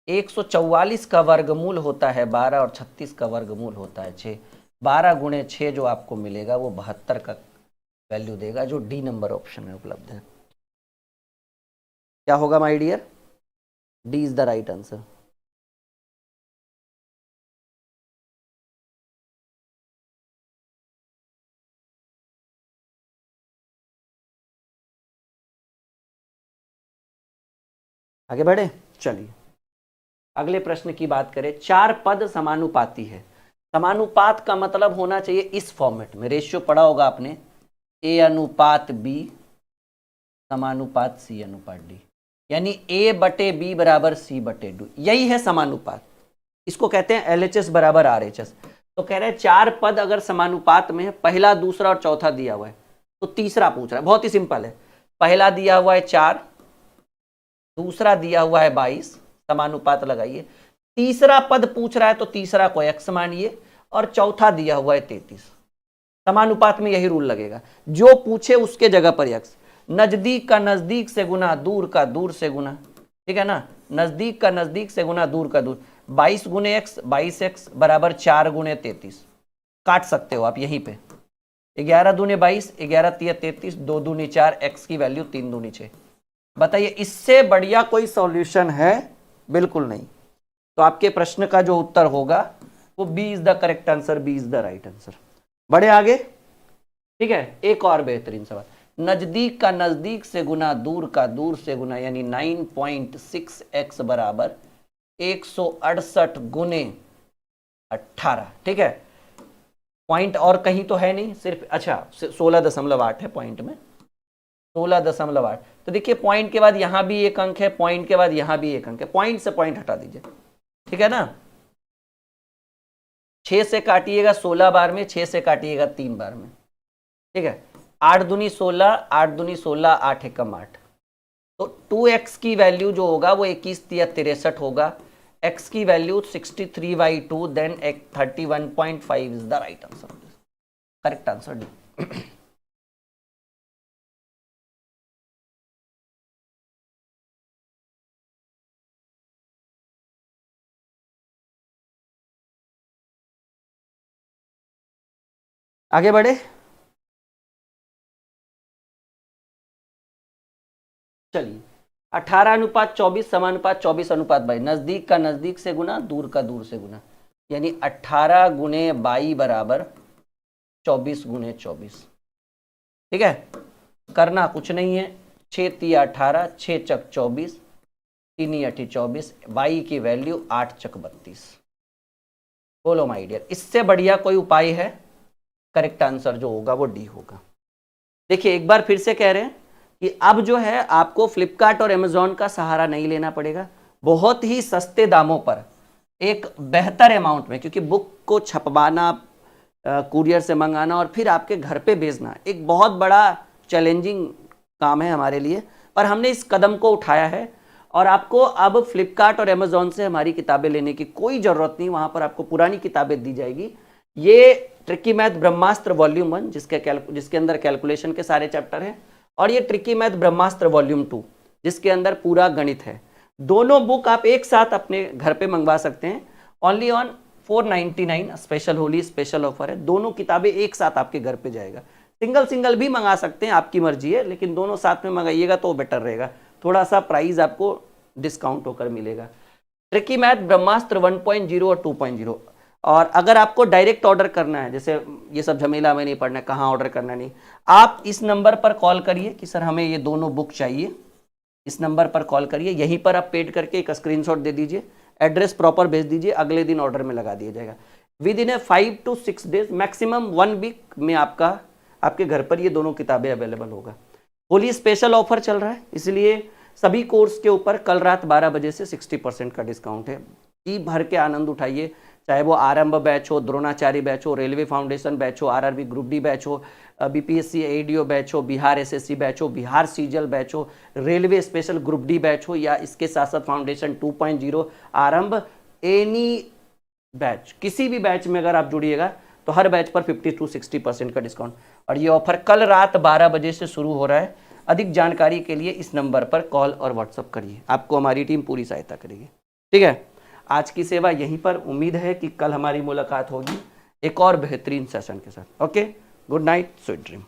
144 का वर्गमूल होता है 12 और 36 का वर्गमूल होता है 6। 12 गुणे 6 जो आपको मिलेगा वो 72 का वैल्यू देगा, जो डी नंबर ऑप्शन में उपलब्ध है। क्या होगा my dear? D is the right answer. आगे बढ़े, चलिए अगले प्रश्न की बात करें। 4 पद समानुपाती है। समानुपात का मतलब होना चाहिए इस फॉर्मेट में, रेशियो पढ़ा होगा आपने, ए अनुपात बी समानुपात सी अनुपात डी, यानी ए बटे बी बराबर सी बटे डी, यही है समानुपात। इसको कहते हैं LHS बराबर RHS। तो कह रहे हैं 4 पद अगर समानुपात में है, पहला दूसरा और चौथा दिया हुआ है, तो तीसरा पूछ रहा है। बहुत ही सिंपल है, पहला दिया हुआ है 4, दूसरा दिया हुआ है 22, समानुपात लगाइए। तीसरा पद पूछ रहा है तो तीसरा को x मानिए और चौथा दिया हुआ है 33। समानुपात में यही रूल लगेगा, जो पूछे उसके जगह पर x। नजदीक का नजदीक से गुना, दूर का दूर से गुना, ठीक है ना, नजदीक का नजदीक से गुना, दूर का दूर। 22 गुने x 22x बराबर 4 गुने 33, काट सकते हो आप यहीं पे। 11 दूने 22, 11 तिया 33, 2 दूनी 4, x की वैल्यू 3 दूनी 6। बताइए इससे बढ़िया कोई सॉल्यूशन है? बिल्कुल नहीं। तो आपके प्रश्न का जो उत्तर होगा वो B is the correct answer, B is the right answer. बढ़े आगे, ठीक है। एक और बेहतरीन सवाल, नजदीक का नजदीक से गुना, दूर का दूर से गुना, यानी 9.6x बराबर 168 गुने 18। ठीक है, पॉइंट और कहीं तो है नहीं, सिर्फ अच्छा 16.8 है पॉइंट में, 16.8। तो देखिए पॉइंट के बाद यहां भी एक अंक है, पॉइंट के बाद यहां भी एक अंक है, पॉइंट से पॉइंट हटा दीजिए, ठीक है ना। 6 से काटिएगा 16 बार में, 6 से काटिएगा 3 बार में, ठीक है। 8 दूनी 16, 8 दूनी 16, 8 एकम 8। तो 2x की वैल्यू जो होगा वो 21 तिया 63 होगा, x की value 63/2, then 31.5 is the right answer, correct answer D. आगे बढ़े, चलिए 18:24 समानुपात 24:22। नजदीक का नजदीक से गुना, दूर का दूर से गुना, यानी 18 गुने 22 बराबर 24 गुने 24। ठीक है, करना कुछ नहीं है, 6 तिया 18, 6 चक 24, 3 8 24, 22 की वैल्यू 8 चक 32। बोलो माय डियर, इससे बढ़िया कोई उपाय है? करेक्ट आंसर जो होगा वो डी होगा। देखिए एक बार फिर से कह रहे हैं कि अब जो है आपको फ्लिपकार्ट और अमेजोन का सहारा नहीं लेना पड़ेगा, बहुत ही सस्ते दामों पर एक बेहतर अमाउंट में, क्योंकि बुक को छपवाना, कुरियर से मंगाना और फिर आपके घर पे भेजना एक बहुत बड़ा चैलेंजिंग काम है हमारे लिए, पर हमने इस कदम को उठाया है और आपको अब फ्लिपकार्ट और अमेजोन से हमारी किताबें लेने की कोई ज़रूरत नहीं, वहाँ पर आपको पुरानी किताबें दी जाएगी। ये ट्रिकी मैथ ब्रह्मास्त्र वॉल्यूम 1 जिसके अंदर कैलकुलेशन के सारे चैप्टर हैं, और ये ट्रिकी मैथ ब्रह्मास्त्र वॉल्यूम 2 जिसके अंदर पूरा गणित है। दोनों बुक आप एक साथ अपने घर पे मंगवा सकते हैं, only on 499, special Holi special offer है। दोनों किताबें एक साथ आपके घर पे जाएगा, सिंगल सिंगल भी मंगा सकते हैं, आपकी मर्जी है, लेकिन दोनों साथ में मंगाइएगा तो बेटर रहेगा। थोड़ा सा प्राइस आपको डिस्काउंट होकर मिलेगा। ट्रिकी मैथ ब्रह्मास्त्र 1.0 और 2.0। और अगर आपको डायरेक्ट ऑर्डर करना है, जैसे ये सब झमेला में नहीं पड़ना, कहाँ ऑर्डर करना नहीं, आप इस नंबर पर कॉल करिए कि सर हमें ये दोनों बुक चाहिए, इस नंबर पर कॉल करिए, यहीं पर आप पेड करके एक स्क्रीनशॉट दे दीजिए, एड्रेस प्रॉपर भेज दीजिए, अगले दिन ऑर्डर में लगा दिया जाएगा। Within a 5 to 6 days, maximum 1 week में आपके घर पर ये दोनों किताबें अवेलेबल होगा। होली स्पेशल ऑफर चल रहा है, इसलिए सभी कोर्स के ऊपर कल रात 12 बजे से 60% का डिस्काउंट है। जी भर के आनंद उठाइए, चाहे वो आरंभ बैच हो, द्रोणाचार्य बैच हो, रेलवे फाउंडेशन बैच हो, आरआरबी ग्रुप डी बैच हो, बीपीएससी एडीओ बैच हो, बिहार एसएससी बैच हो, बिहार सीजीएल बैच हो, railway special group D batch हो, या इसके साथ साथ फाउंडेशन 2.0 आरंभ, एनी बैच, किसी भी बैच में अगर आप जुड़िएगा तो हर बैच पर 50 to 60% का डिस्काउंट। और ये ऑफर कल रात 12 बजे से शुरू हो रहा है। अधिक जानकारी के लिए इस नंबर पर कॉल और व्हाट्सअप करिए, आपको हमारी टीम पूरी सहायता करेगी। ठीक है, आज की सेवा यहीं पर। उम्मीद है कि कल हमारी मुलाकात होगी एक और बेहतरीन सेशन के साथ। Okay, good night, sweet dream.